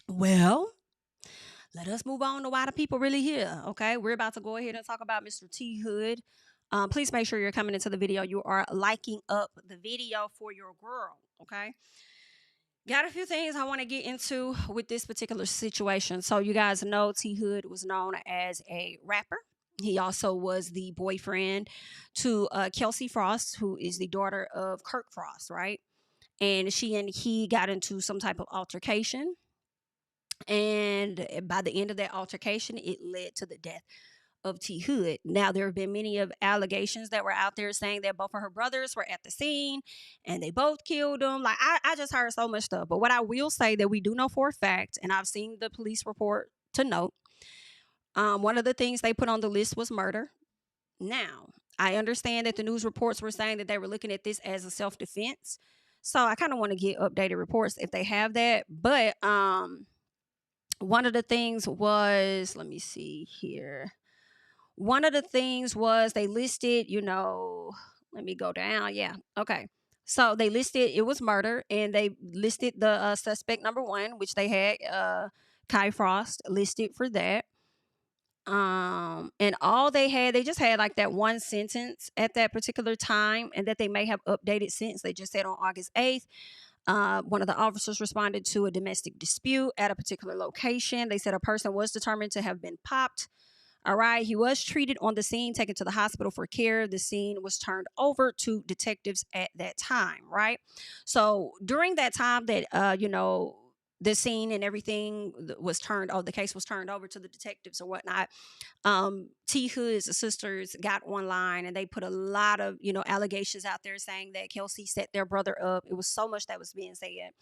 Well, let us move on to why the people really here, okay? We're about to go ahead and talk about Mr. T. Hood. Please make sure you're coming into the video. You are liking up the video for your girl, okay? Got a few things I want to get into with this particular situation. So you guys know T. Hood was known as a rapper. He also was the boyfriend to Kelsey Frost, who is the daughter of Kirk Frost, right? And she and he got into some type of altercation. And by the end of that altercation, it led to the death of T. Hood. Now, there have been many of allegations that were out there saying that both of her brothers were at the scene and they both killed him. Like, I just heard so much stuff. But what I will say that we do know for a fact, and I've seen the police report to note, one of the things they put on the list was murder. Now, I understand that the news reports were saying that they were looking at this as a self-defense. So I kind of want to get updated reports if they have that. But one of the things was, let me see here. One of the things was they listed, let me go down. Yeah. Okay. So they listed, it was murder, and they listed the suspect number one, which they had Kai Frost listed for that. And all they just had like that one sentence at that particular time, and that they may have updated since. They just said on August 8th, one of the officers responded to a domestic dispute at a particular location. They said a person was determined to have been popped. All right. He was treated on the scene, taken to the hospital for care. The scene was turned over to detectives at that time. Right. So during that time that, the scene and everything was the case was turned over to the detectives or whatnot. T. Hood's sisters got online and they put a lot of, allegations out there saying that Kelsey set their brother up. It was so much that was being said.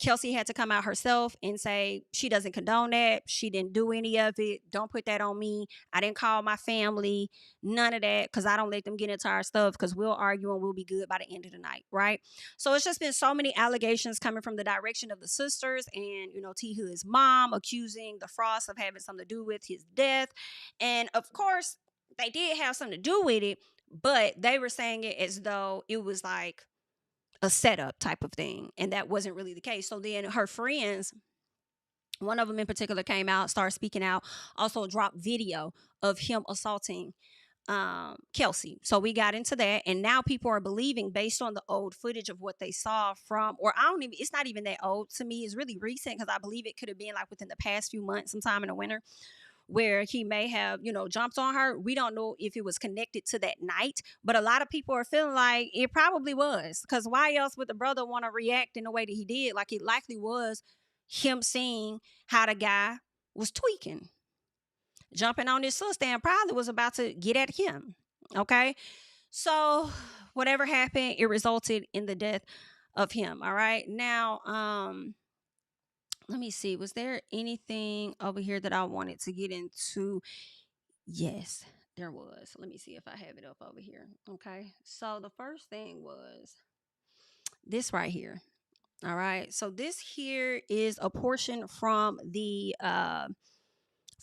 Kelsey had to come out herself and say she doesn't condone that. She didn't do any of it. Don't put that on me. I didn't call my family. None of that, because I don't let them get into our stuff, because we'll argue and we'll be good by the end of the night, right? So it's just been so many allegations coming from the direction of the sisters and, T Hood's mom accusing the Frost of having something to do with his death. And of course, they did have something to do with it, but they were saying it as though it was like a setup type of thing, and that wasn't really the case. So then her friends, one of them in particular, came out, started speaking out, also dropped video of him assaulting Kelsey. So we got into that, and now people are believing, based on the old footage of what they saw from, or it's not even that old to me, it's really recent, because I believe it could have been like within the past few months, sometime in the winter, where he may have, jumped on her. We don't know if it was connected to that night, but a lot of people are feeling like it probably was, because why else would the brother want to react in the way that he did? Like, it likely was him seeing how the guy was tweaking, jumping on his sister, and probably was about to get at him. Okay. So whatever happened, it resulted in the death of him. All right. Now, let me see. Was there anything over here that I wanted to get into? Yes, there was. Let me see if I have it up over here. Okay. So the first thing was this right here. All right. So this here is a portion from the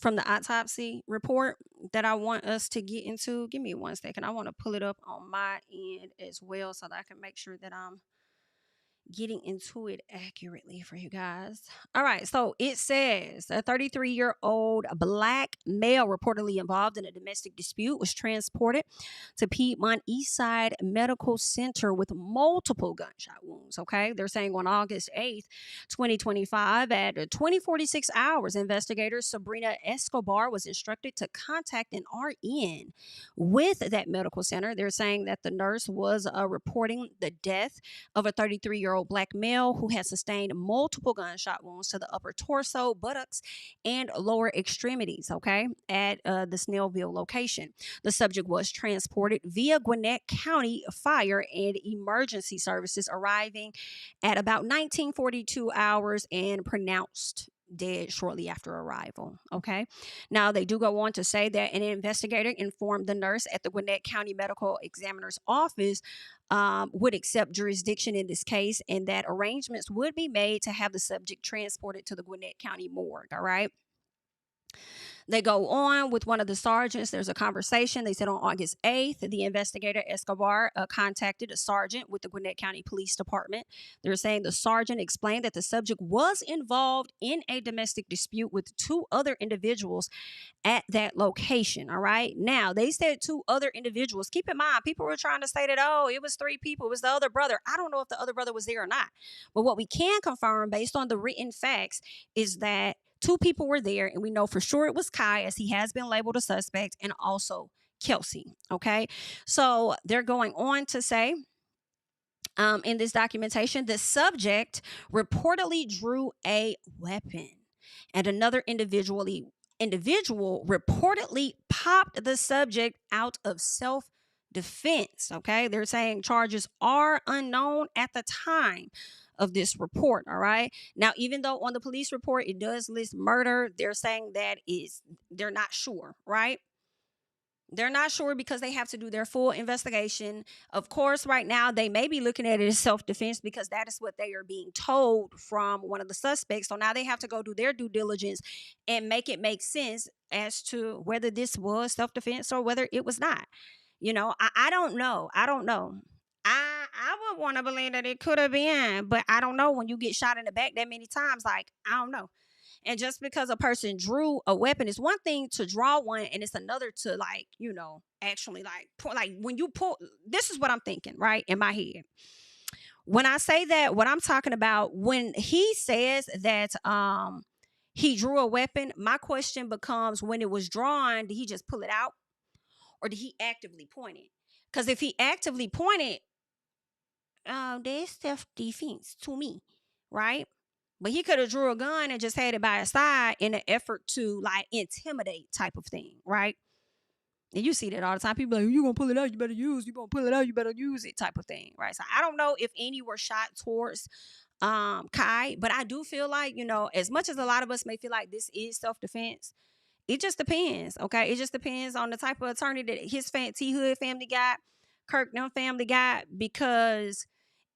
autopsy report that I want us to get into. Give me 1 second. I want to pull it up on my end as well, so that I can make sure that I'm getting into it accurately for you guys. All right, so it says a 33-year-old black male reportedly involved in a domestic dispute was transported to Piedmont Eastside Medical Center with multiple gunshot wounds. Okay, they're saying on August 8th, 2025, at 20:46 hours, investigator Sabrina Escobar was instructed to contact an RN with that medical center. They're saying that the nurse was reporting the death of a 33-year-old black male who had sustained multiple gunshot wounds to the upper torso, buttocks, and lower extremities, okay, at the Snellville location. The subject was transported via Gwinnett County Fire and Emergency Services, arriving at about 19:42 hours and pronounced dead shortly after arrival. Okay. Now, they do go on to say that an investigator informed the nurse at the Gwinnett County Medical Examiner's office would accept jurisdiction in this case, and that arrangements would be made to have the subject transported to the Gwinnett County morgue. All right. They go on with one of the sergeants. There's a conversation. They said on August 8th, the investigator Escobar contacted a sergeant with the Gwinnett County Police Department. They're saying the sergeant explained that the subject was involved in a domestic dispute with 2 other individuals at that location. All right. Now, they said 2 other individuals. Keep in mind, people were trying to say that, oh, it was 3 people. It was the other brother. I don't know if the other brother was there or not. But what we can confirm based on the written facts is that 2 people were there, and we know for sure it was Kai, as he has been labeled a suspect, and also Kelsey. Okay. So they're going on to say, in this documentation, the subject reportedly drew a weapon, and another individual reportedly popped the subject out of self-defense. Okay. They're saying charges are unknown at the time of this report. All right. Now, even though on the police report it does list murder, they're saying that they're not sure, right? They're not sure because they have to do their full investigation. Of course, right now they may be looking at it as self-defense because that is what they are being told from one of the suspects. So now they have to go do their due diligence and make it make sense as to whether this was self-defense or whether it was not. I don't know. I would want to believe that it could have been, but I don't know. When you get shot in the back that many times, like, I don't know. And just because a person drew a weapon, is one thing to draw one, and it's another to, like, actually, like when you pull. This is what I'm thinking, right, in my head. When I say that, what I'm talking about, when he says that he drew a weapon, my question becomes, when it was drawn, did he just pull it out, or did he actively point it? Because if he actively pointed, there's self-defense to me, right? But he could have drew a gun and just had it by his side in an effort to, like, intimidate type of thing, right? And you see that all the time. People like, you gonna pull it out, you better use. You gonna pull it out, you better use it, type of thing, right? So I don't know if any were shot towards Kai, but I do feel like, as much as a lot of us may feel like this is self-defense, it just depends, okay? It just depends on the type of attorney that his T Hood family got, Kirk them family got, because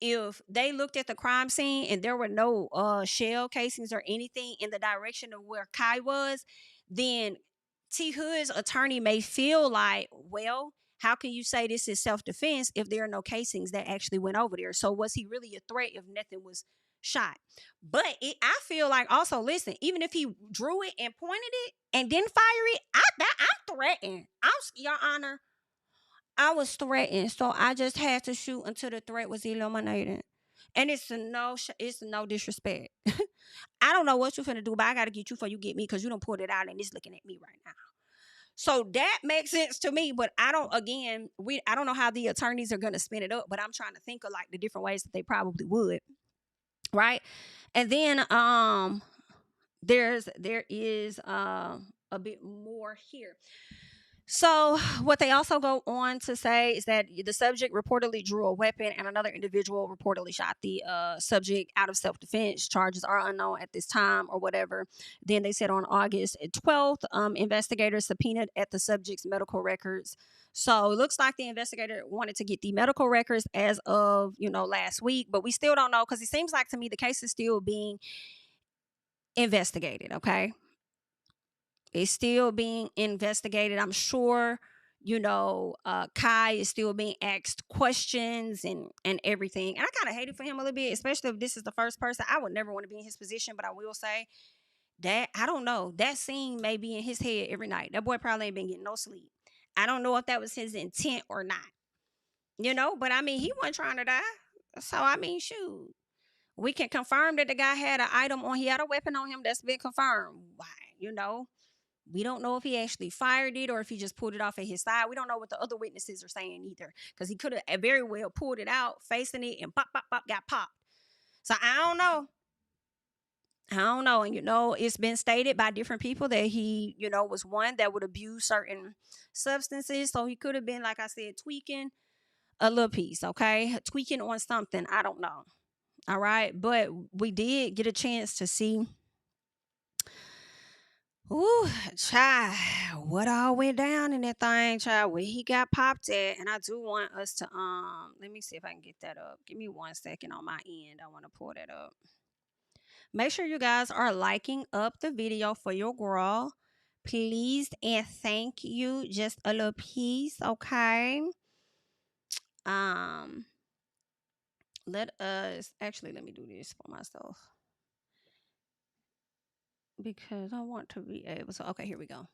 if they looked at the crime scene and there were no shell casings or anything in the direction of where Kai was, then T Hood's attorney may feel like, well, how can you say this is self-defense if there are no casings that actually went over there? So was he really a threat if nothing was shot? But I feel like also, listen, even if he drew it and pointed it and didn't fire it, I'm threatened. Your Honor, I was threatened, so I just had to shoot until the threat was eliminated. And it's no disrespect. I don't know what you're finna do, but I gotta get you before you get me, because you don't pull it out and it's looking at me right now. So that makes sense to me, but I don't know how the attorneys are gonna spin it up, but I'm trying to think of like the different ways that they probably would. Right. And then there is a bit more here. So what they also go on to say is that the subject reportedly drew a weapon and another individual reportedly shot the subject out of self-defense. Charges are unknown at this time or whatever. Then they said on August 12th, investigators subpoenaed at the subject's medical records. So it looks like the investigator wanted to get the medical records as of, last week, but we still don't know, because it seems like to me the case is still being investigated, okay? It's still being investigated. I'm sure, Kai is still being asked questions and everything. And I kind of hate it for him a little bit, especially if this is the first person. I would never want to be in his position, but I will say that, I don't know, that scene may be in his head every night. That boy probably ain't been getting no sleep. I don't know if that was his intent or not, but I mean, he wasn't trying to die. So, I mean, shoot. We can confirm that the guy had he had a weapon on him. That's been confirmed. Why, we don't know if he actually fired it or if he just pulled it off at his side. We don't know what the other witnesses are saying either, because he could have very well pulled it out, facing it, and pop, pop, pop, got popped. So I don't know. And, it's been stated by different people that he, was one that would abuse certain substances. So he could have been, like I said, tweaking a little piece, okay? Tweaking on something. I don't know. All right. But we did get a chance to see, ooh, child, what all went down in that thing, child, where he got popped at. And I do want us to, let me see if I can get that up. Give me 1 second on my end. I want to pull that up. Make sure you guys are liking up the video for your girl. Please and thank you. Just a little piece, okay? Let me do this for myself, because I want to be able to. Okay, here we go.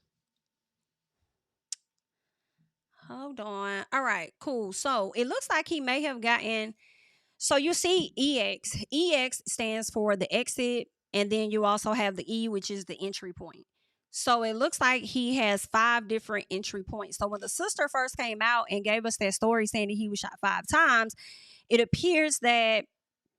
Hold on. All right, cool. So it looks like he may have gotten. So you see EX. EX stands for the exit, and then you also have the E, which is the entry point. So it looks like he has 5 different entry points. So when the sister first came out and gave us that story saying that he was shot 5 times, it appears that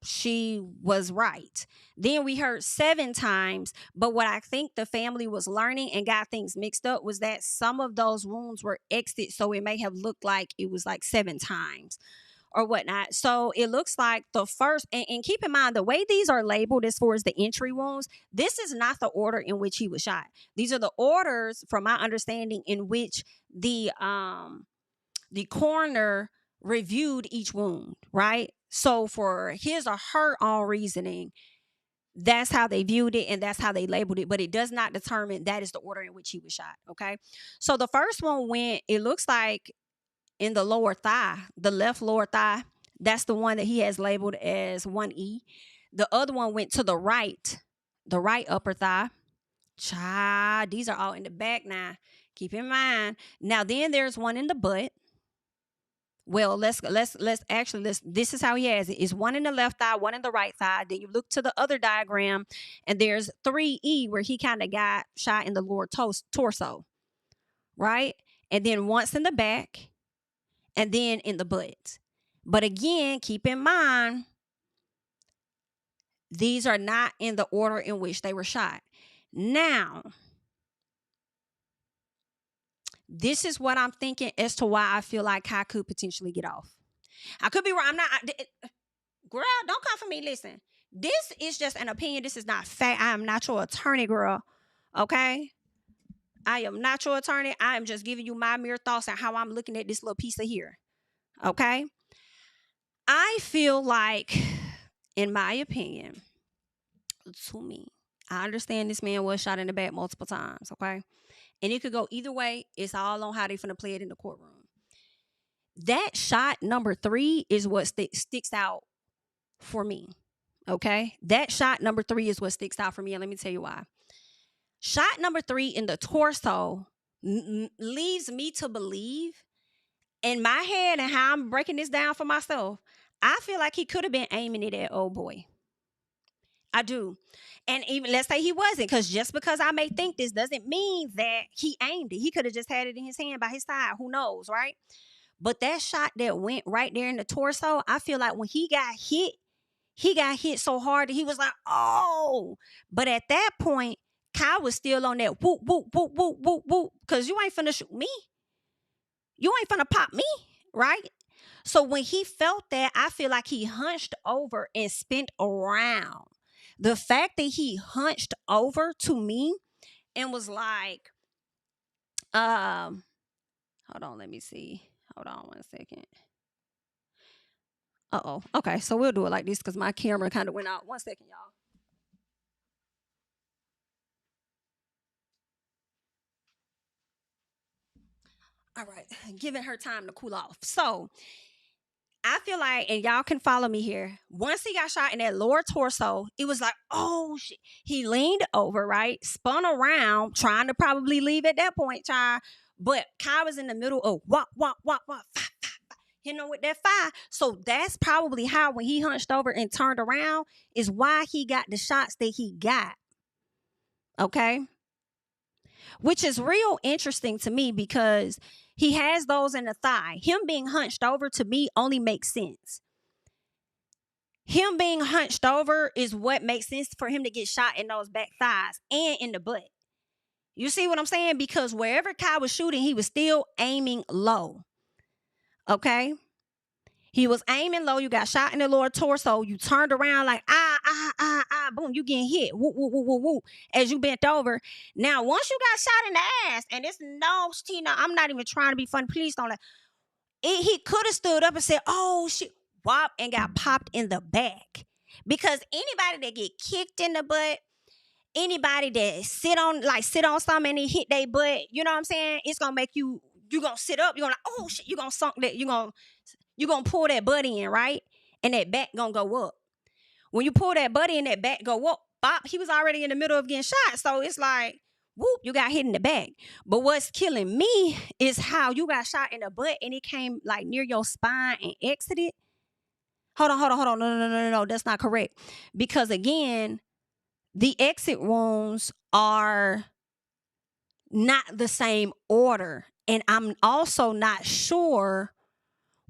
she was right. Then we heard 7 times, but what I think the family was learning and got things mixed up was that some of those wounds were exit, so it may have looked like it was like 7 times or whatnot. So it looks like the first, and keep in mind, the way these are labeled as far as the entry wounds, this is not the order in which he was shot. These are the orders, from my understanding, in which the coroner reviewed each wound, right? So for his or her own reasoning, that's how they viewed it and that's how they labeled it, but it does not determine that is the order in which he was shot, okay? So the first one went, it looks like, in the lower thigh, the left lower thigh. That's the one that he has labeled as 1E. The other one went to the right upper thigh. Child, these are all in the back now. Keep in mind. Now then there's one in the butt. Well, this is how he has it. It's one in the left thigh, one in the right thigh. Then you look to the other diagram and there's 3E where he kind of got shot in the lower torso, right? And then once in the back and then in the butt. But again, keep in mind, these are not in the order in which they were shot. Now, This is what I'm thinking as to why I feel like Kai could potentially get off. I could be wrong. Girl, don't come for me. Listen, this is just an opinion. This is not fact. I am not your attorney, girl. Okay? I am not your attorney. I am just giving you my mere thoughts on how I'm looking at this little piece of here. Okay? I feel like, in my opinion, to me, I understand this man was shot in the back multiple times, okay? And it could go either way. It's all on how they finna play it in the courtroom. That shot number 3 is what sticks out for me, okay? That shot number 3 is what sticks out for me, and let me tell you why. Shot number 3 in the torso leaves me to believe, in my head and how I'm breaking this down for myself, I feel like he could have been aiming it at old boy. I do. And even let's say he wasn't, because just because I may think this doesn't mean that he aimed it. He could have just had it in his hand by his side. Who knows, right? But that shot that went right there in the torso, I feel like when he got hit so hard that he was like, oh. But at that point, Kai was still on that whoop, whoop, whoop, whoop, whoop, whoop. Because you ain't finna shoot me. You ain't finna pop me, right? So when he felt that, I feel like he hunched over and spent around. The fact that he hunched over to me and was like, hold on, let me see. Hold on 1 second. Uh-oh. Okay, so we'll do it like this because my camera kind of went out. 1 second, y'all. All right, giving her time to cool off. So I feel like, and y'all can follow me here, once he got shot in that lower torso, it was like, oh, shit. He leaned over, right? Spun around, trying to probably leave at that point, child. But Kai was in the middle of wop, wop, wop, wop, fire, fire, fire, hitting him with that fire. So that's probably how, when he hunched over and turned around, is why he got the shots that he got. Okay? Which is real interesting to me because he has those in the thigh. Him being hunched over to me only makes sense. Him being hunched over is what makes sense for him to get shot in those back thighs and in the butt. You see what I'm saying? Because wherever Kai was shooting, he was still aiming low. Okay? He was aiming low. You got shot in the lower torso. You turned around like, boom, you getting hit. Whoop, whoop, whoop, whoop, whoop, as you bent over. Now, once you got shot in the ass, and it's no, Tina, I'm not even trying to be funny. Please don't let. He could have stood up and said, oh, shit, whop, and got popped in the back. Because anybody that get kicked in the butt, anybody that sit on something and they hit their butt, you know what I'm saying? It's going to make you going to sit up. You're going to, oh, shit, you're going to sunk that. You're going to pull that butt in, right? And that back going to go up. When you pull that butt in, that back go up. Bop, he was already in the middle of getting shot. So it's like, whoop, you got hit in the back. But what's killing me is how you got shot in the butt and it came like near your spine and exited. Hold on. No. That's not correct. Because again, the exit wounds are not the same order. And I'm also not sure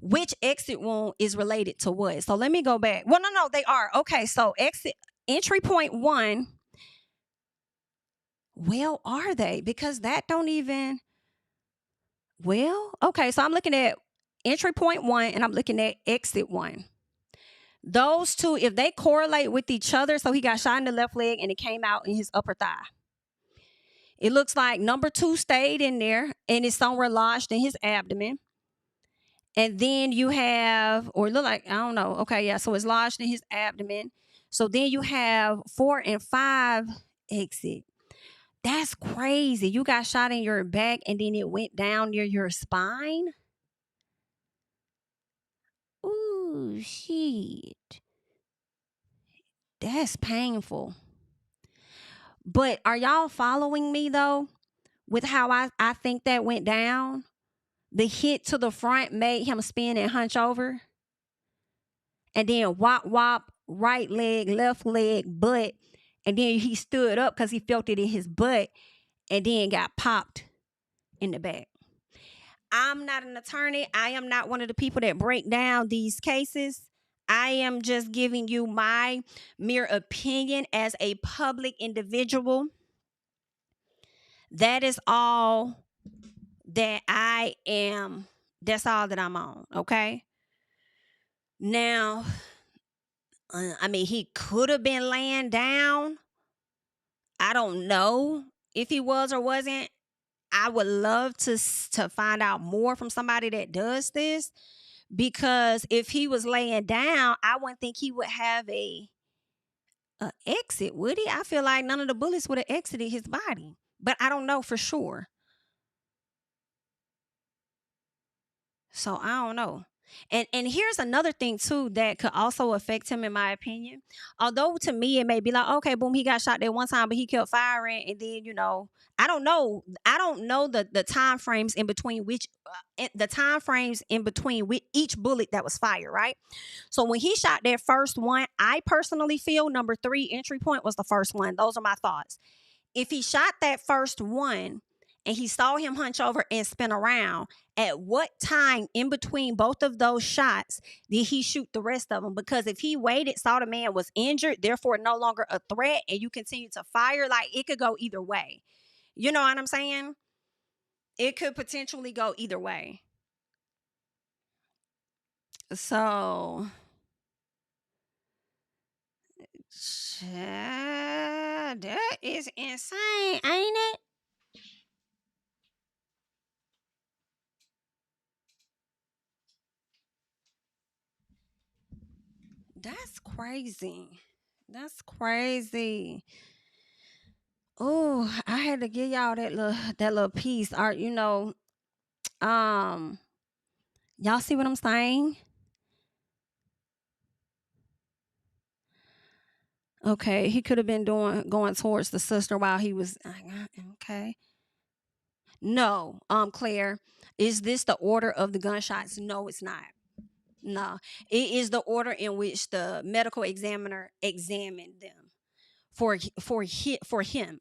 which exit wound is related to what. So let me go back. Well, no, they are. Okay, so entry point 1. Well, are they? Because that don't even. Well, okay, so I'm looking at entry point 1 and I'm looking at exit 1. Those two, if they correlate with each other, so he got shot in the left leg and it came out in his upper thigh. It looks like number 2 stayed in there and it's somewhere lodged in his abdomen. And then you have, or look like, I don't know. Okay, yeah, so it's lodged in his abdomen. So then you have 4 and 5 exit. That's crazy. You got shot in your back and then it went down near your spine. Ooh, shit. That's painful. But are y'all following me though? With how I think that went down? The hit to the front made him spin and hunch over. And then wop, wop, right leg, left leg, butt. And then he stood up because he felt it in his butt and then got popped in the back. I'm not an attorney. I am not one of the people that break down these cases. I am just giving you my mere opinion as a public individual. That is all that that's all that I'm on, okay? Now, I mean, he could have been laying down. I don't know if he was or wasn't. I would love to find out more from somebody that does this, because if he was laying down, I wouldn't think he would have a exit, would he? I feel like none of the bullets would have exited his body, but I don't know for sure. So I don't know. And here's another thing too that could also affect him, in my opinion. Although to me it may be like, okay, boom, he got shot there one time, but he kept firing, and then I don't know. I don't know the time frames in between each bullet that was fired, right? So when he shot that first one, I personally feel number 3 entry point was the first one. Those are my thoughts. If he shot that first one and he saw him hunch over and spin around, at what time in between both of those shots did he shoot the rest of them? Because if he waited, saw the man was injured, therefore no longer a threat, and you continue to fire, like, it could go either way. You know what I'm saying? It could potentially go either way. So, that is insane, ain't it? That's crazy. That's crazy. Oh, I had to give y'all that little piece. Y'all see what I'm saying? Okay, he could have been going towards the sister while he was okay. No, Claire, is this the order of the gunshots? No, it's not. No, it is the order in which the medical examiner examined them for him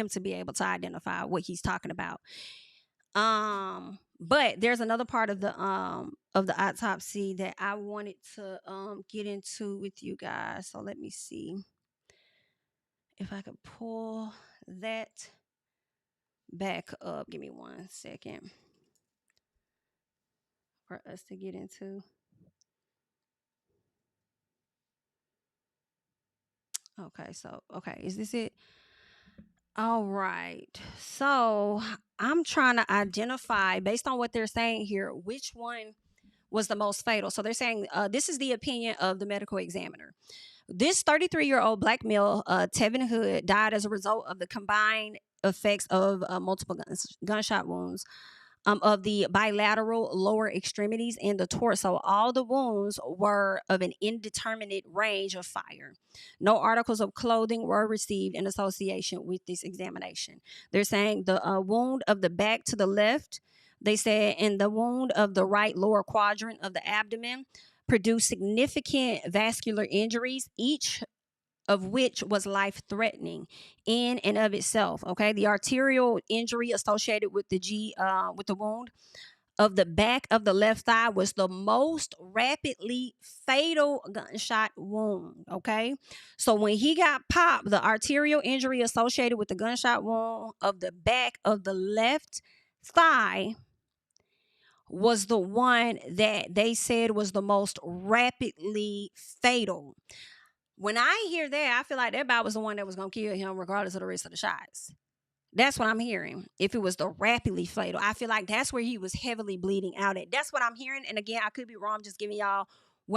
to be able to identify what he's talking about. But there's another part of the autopsy that I wanted to get into with you guys. So let me see if I could pull that back up. Give me 1 second for us to get into. Okay, is this it? All right. So I'm trying to identify, based on what they're saying here, which one was the most fatal. So they're saying this is the opinion of the medical examiner. This 33-year-old black male, Tevin Hood, died as a result of the combined effects of multiple gunshot wounds of the bilateral lower extremities and the torso. All the wounds were of an indeterminate range of fire. No articles of clothing were received in association with this examination. They're saying the wound of the back to the left, they said, and the wound of the right lower quadrant of the abdomen produced significant vascular injuries, each of which was life-threatening in and of itself. Okay, the arterial injury associated with with the wound of the back of the left thigh was the most rapidly fatal gunshot wound. Okay, so when he got popped, the arterial injury associated with the gunshot wound of the back of the left thigh was the one that they said was the most rapidly fatal. When I hear that, I feel like that about was the one that was going to kill him regardless of the rest of the shots. That's what I'm hearing. If it was the rapidly fatal, I feel like that's where he was heavily bleeding out at. That's what I'm hearing. And again, I could be wrong. I'm just giving y'all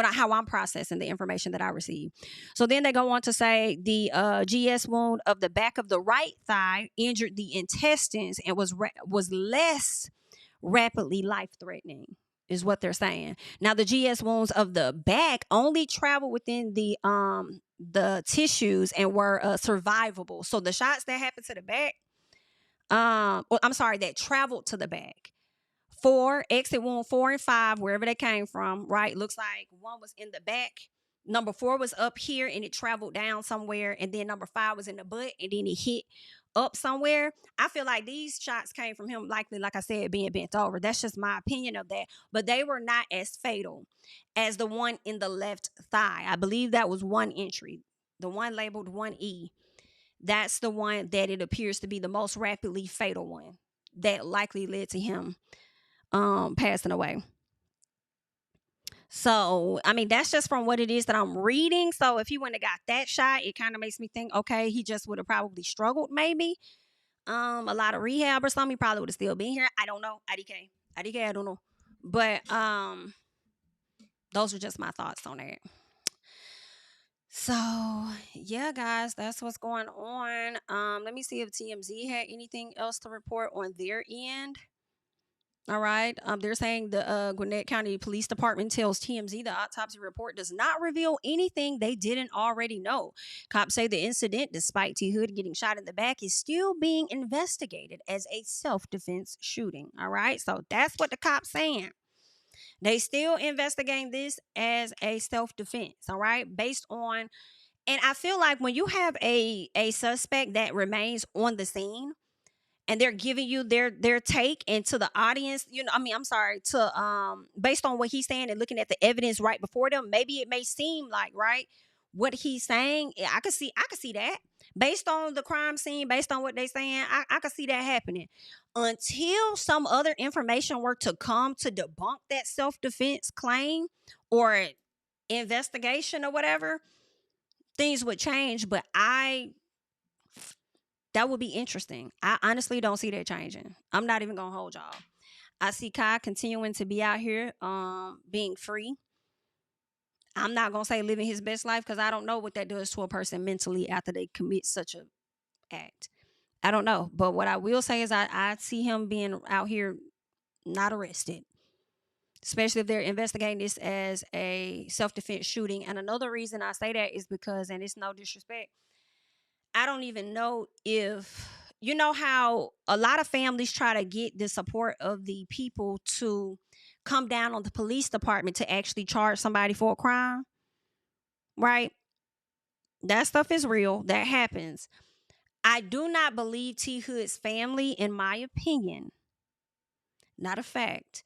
how I'm processing the information that I received. So then they go on to say the GS wound of the back of the right thigh injured the intestines and was less rapidly life-threatening, is what they're saying. Now, the GS wounds of the back only travel within the tissues and were survivable. So the shots that happened to the back, that traveled to the back. Exit wound 4 and 5, wherever they came from, right? Looks like one was in the back. Number 4 was up here and it traveled down somewhere. And then number 5 was in the butt and then it hit up somewhere. I feel like these shots came from him, likely, like I said, being bent over. That's just my opinion of that. But they were not as fatal as the one in the left thigh. I believe that was one entry, the one labeled 1E. That's the one that it appears to be the most rapidly fatal one. that likely led to him passing away. So, I mean, that's just from what it is that I'm reading. So, if he wouldn't have got that shot, it kind of makes me think, okay, he just would have probably struggled, maybe. A lot of rehab or something. He probably would have still been here. I don't know. IDK, I don't know. But those are just my thoughts on that. So, yeah, guys, that's what's going on. Let me see if TMZ had anything else to report on their end. All right. They're saying the Gwinnett County Police Department tells TMZ the autopsy report does not reveal anything they didn't already know. Cops say the incident, despite T. Hood getting shot in the back, is still being investigated as a self-defense shooting. All right. So that's what the cops saying. They still investigating this as a self-defense. All right. Based on, and I feel like when you have a suspect that remains on the scene, and they're giving you their take, and to the audience, I'm sorry, to based on what he's saying and looking at the evidence right before them, maybe it may seem like, right, what he's saying, I could see that based on the crime scene, based on what they're saying, I could see that happening. Until some other information were to come to debunk that self-defense claim or investigation or whatever, things would change. But that would be interesting. I honestly don't see that changing. I'm not even gonna hold y'all. I see Kai continuing to be out here, being free. I'm not gonna say living his best life, because I don't know what that does to a person mentally after they commit such a act. I don't know. But what I will say is I see him being out here not arrested. Especially if they're investigating this as a self-defense shooting. And another reason I say that is because, and it's no disrespect, I don't even know if, you know how a lot of families try to get the support of the people to come down on the police department to actually charge somebody for a crime, right? That stuff is real. That happens. I do not believe T. Hood's family, in my opinion, not a fact,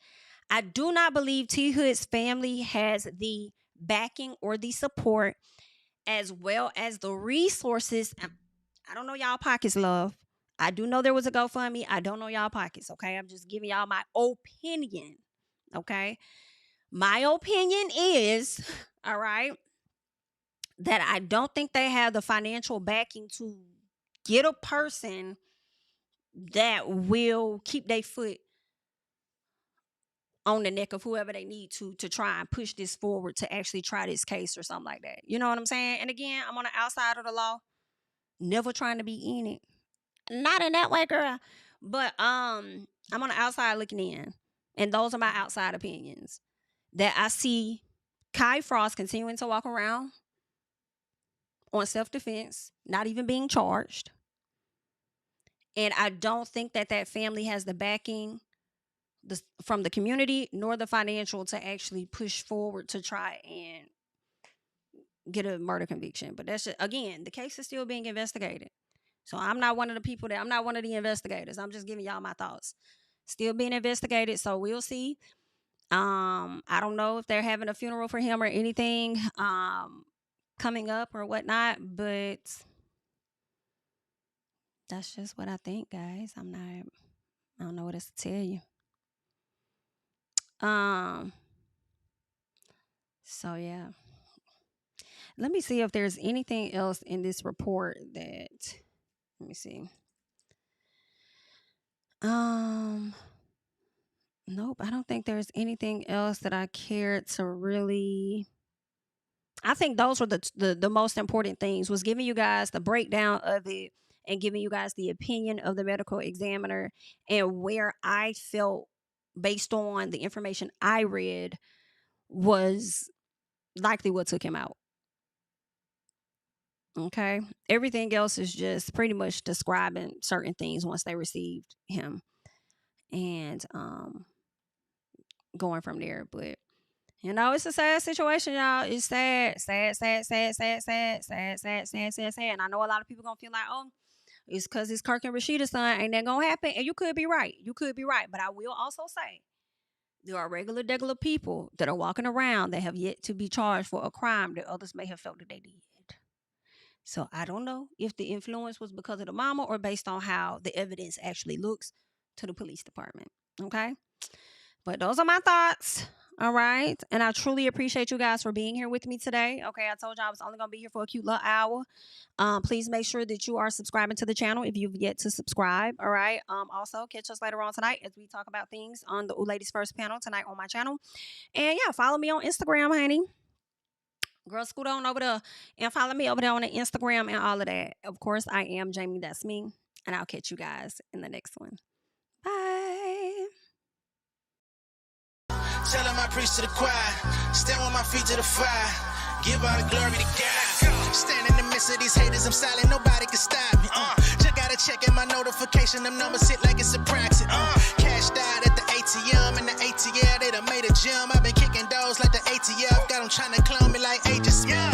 I do not believe T. Hood's family has the backing or the support, as well as the resources. I don't know y'all pockets, love. I do know there was a GoFundMe. I don't know y'all pockets, okay? I'm just giving y'all my opinion, okay? My opinion is, all right, that I don't think they have the financial backing to get a person that will keep their foot on the neck of whoever they need to try and push this forward, to actually try this case or something like that. You know what I'm saying? And again, I'm on the outside of the law, never trying to be in it. Not in that way, girl. But I'm on the outside looking in. And those are my outside opinions. That I see Kai Frost continuing to walk around on self-defense, not even being charged. And I don't think that family has the backing from the community, nor the financial, to actually push forward to try and get a murder conviction. But that's just, again, the case is still being investigated. So I'm not one of the investigators. I'm just giving y'all my thoughts. Still being investigated, so we'll see. I don't know if they're having a funeral for him or anything coming up or whatnot, but that's just what I think, guys. I don't know what else to tell you. So yeah. Let me see if there's anything else in this report that, let me see. Nope, I don't think there's anything else that I cared to really. I think those were the most important things, was giving you guys the breakdown of it and giving you guys the opinion of the medical examiner, and where I felt, based on the information I read, was likely what took him out. Okay. Everything else is just pretty much describing certain things once they received him, and going from there. But it's a sad situation, y'all. It's sad, sad, sad, sad, sad, sad, sad, sad, sad, sad, sad. And I know a lot of people gonna feel like, oh, it's because it's Kirk and Rashida's son. Ain't that gonna happen? And you could be right. But I will also say, there are regular people that are walking around that have yet to be charged for a crime that others may have felt that they did. So I don't know if the influence was because of the mama or based on how the evidence actually looks to the police department. Okay? But those are my thoughts. All right. And I truly appreciate you guys for being here with me today. Okay. I told you I was only going to be here for a cute little hour. Please make sure that you are subscribing to the channel if you've yet to subscribe. All right. Also, catch us later on tonight as we talk about things on the Ladies First panel tonight on my channel. And yeah, follow me on Instagram, honey. Girl, scoot on over there and follow me over there on the Instagram and all of that. Of course, I am Jami, that's me. And I'll catch you guys in the next one. Bye. Tell him I preach to the choir. Stand with my feet to the fire. Give all the glory to God. Stand in the midst of these haters, I'm silent, nobody can stop me. Just gotta check in my notification, them numbers hit like it's a proxy. Cash died at the ATM, and the ATL, they done made a gym. I've been kicking doors like the ATF, got them trying to clone me like Agent Smith.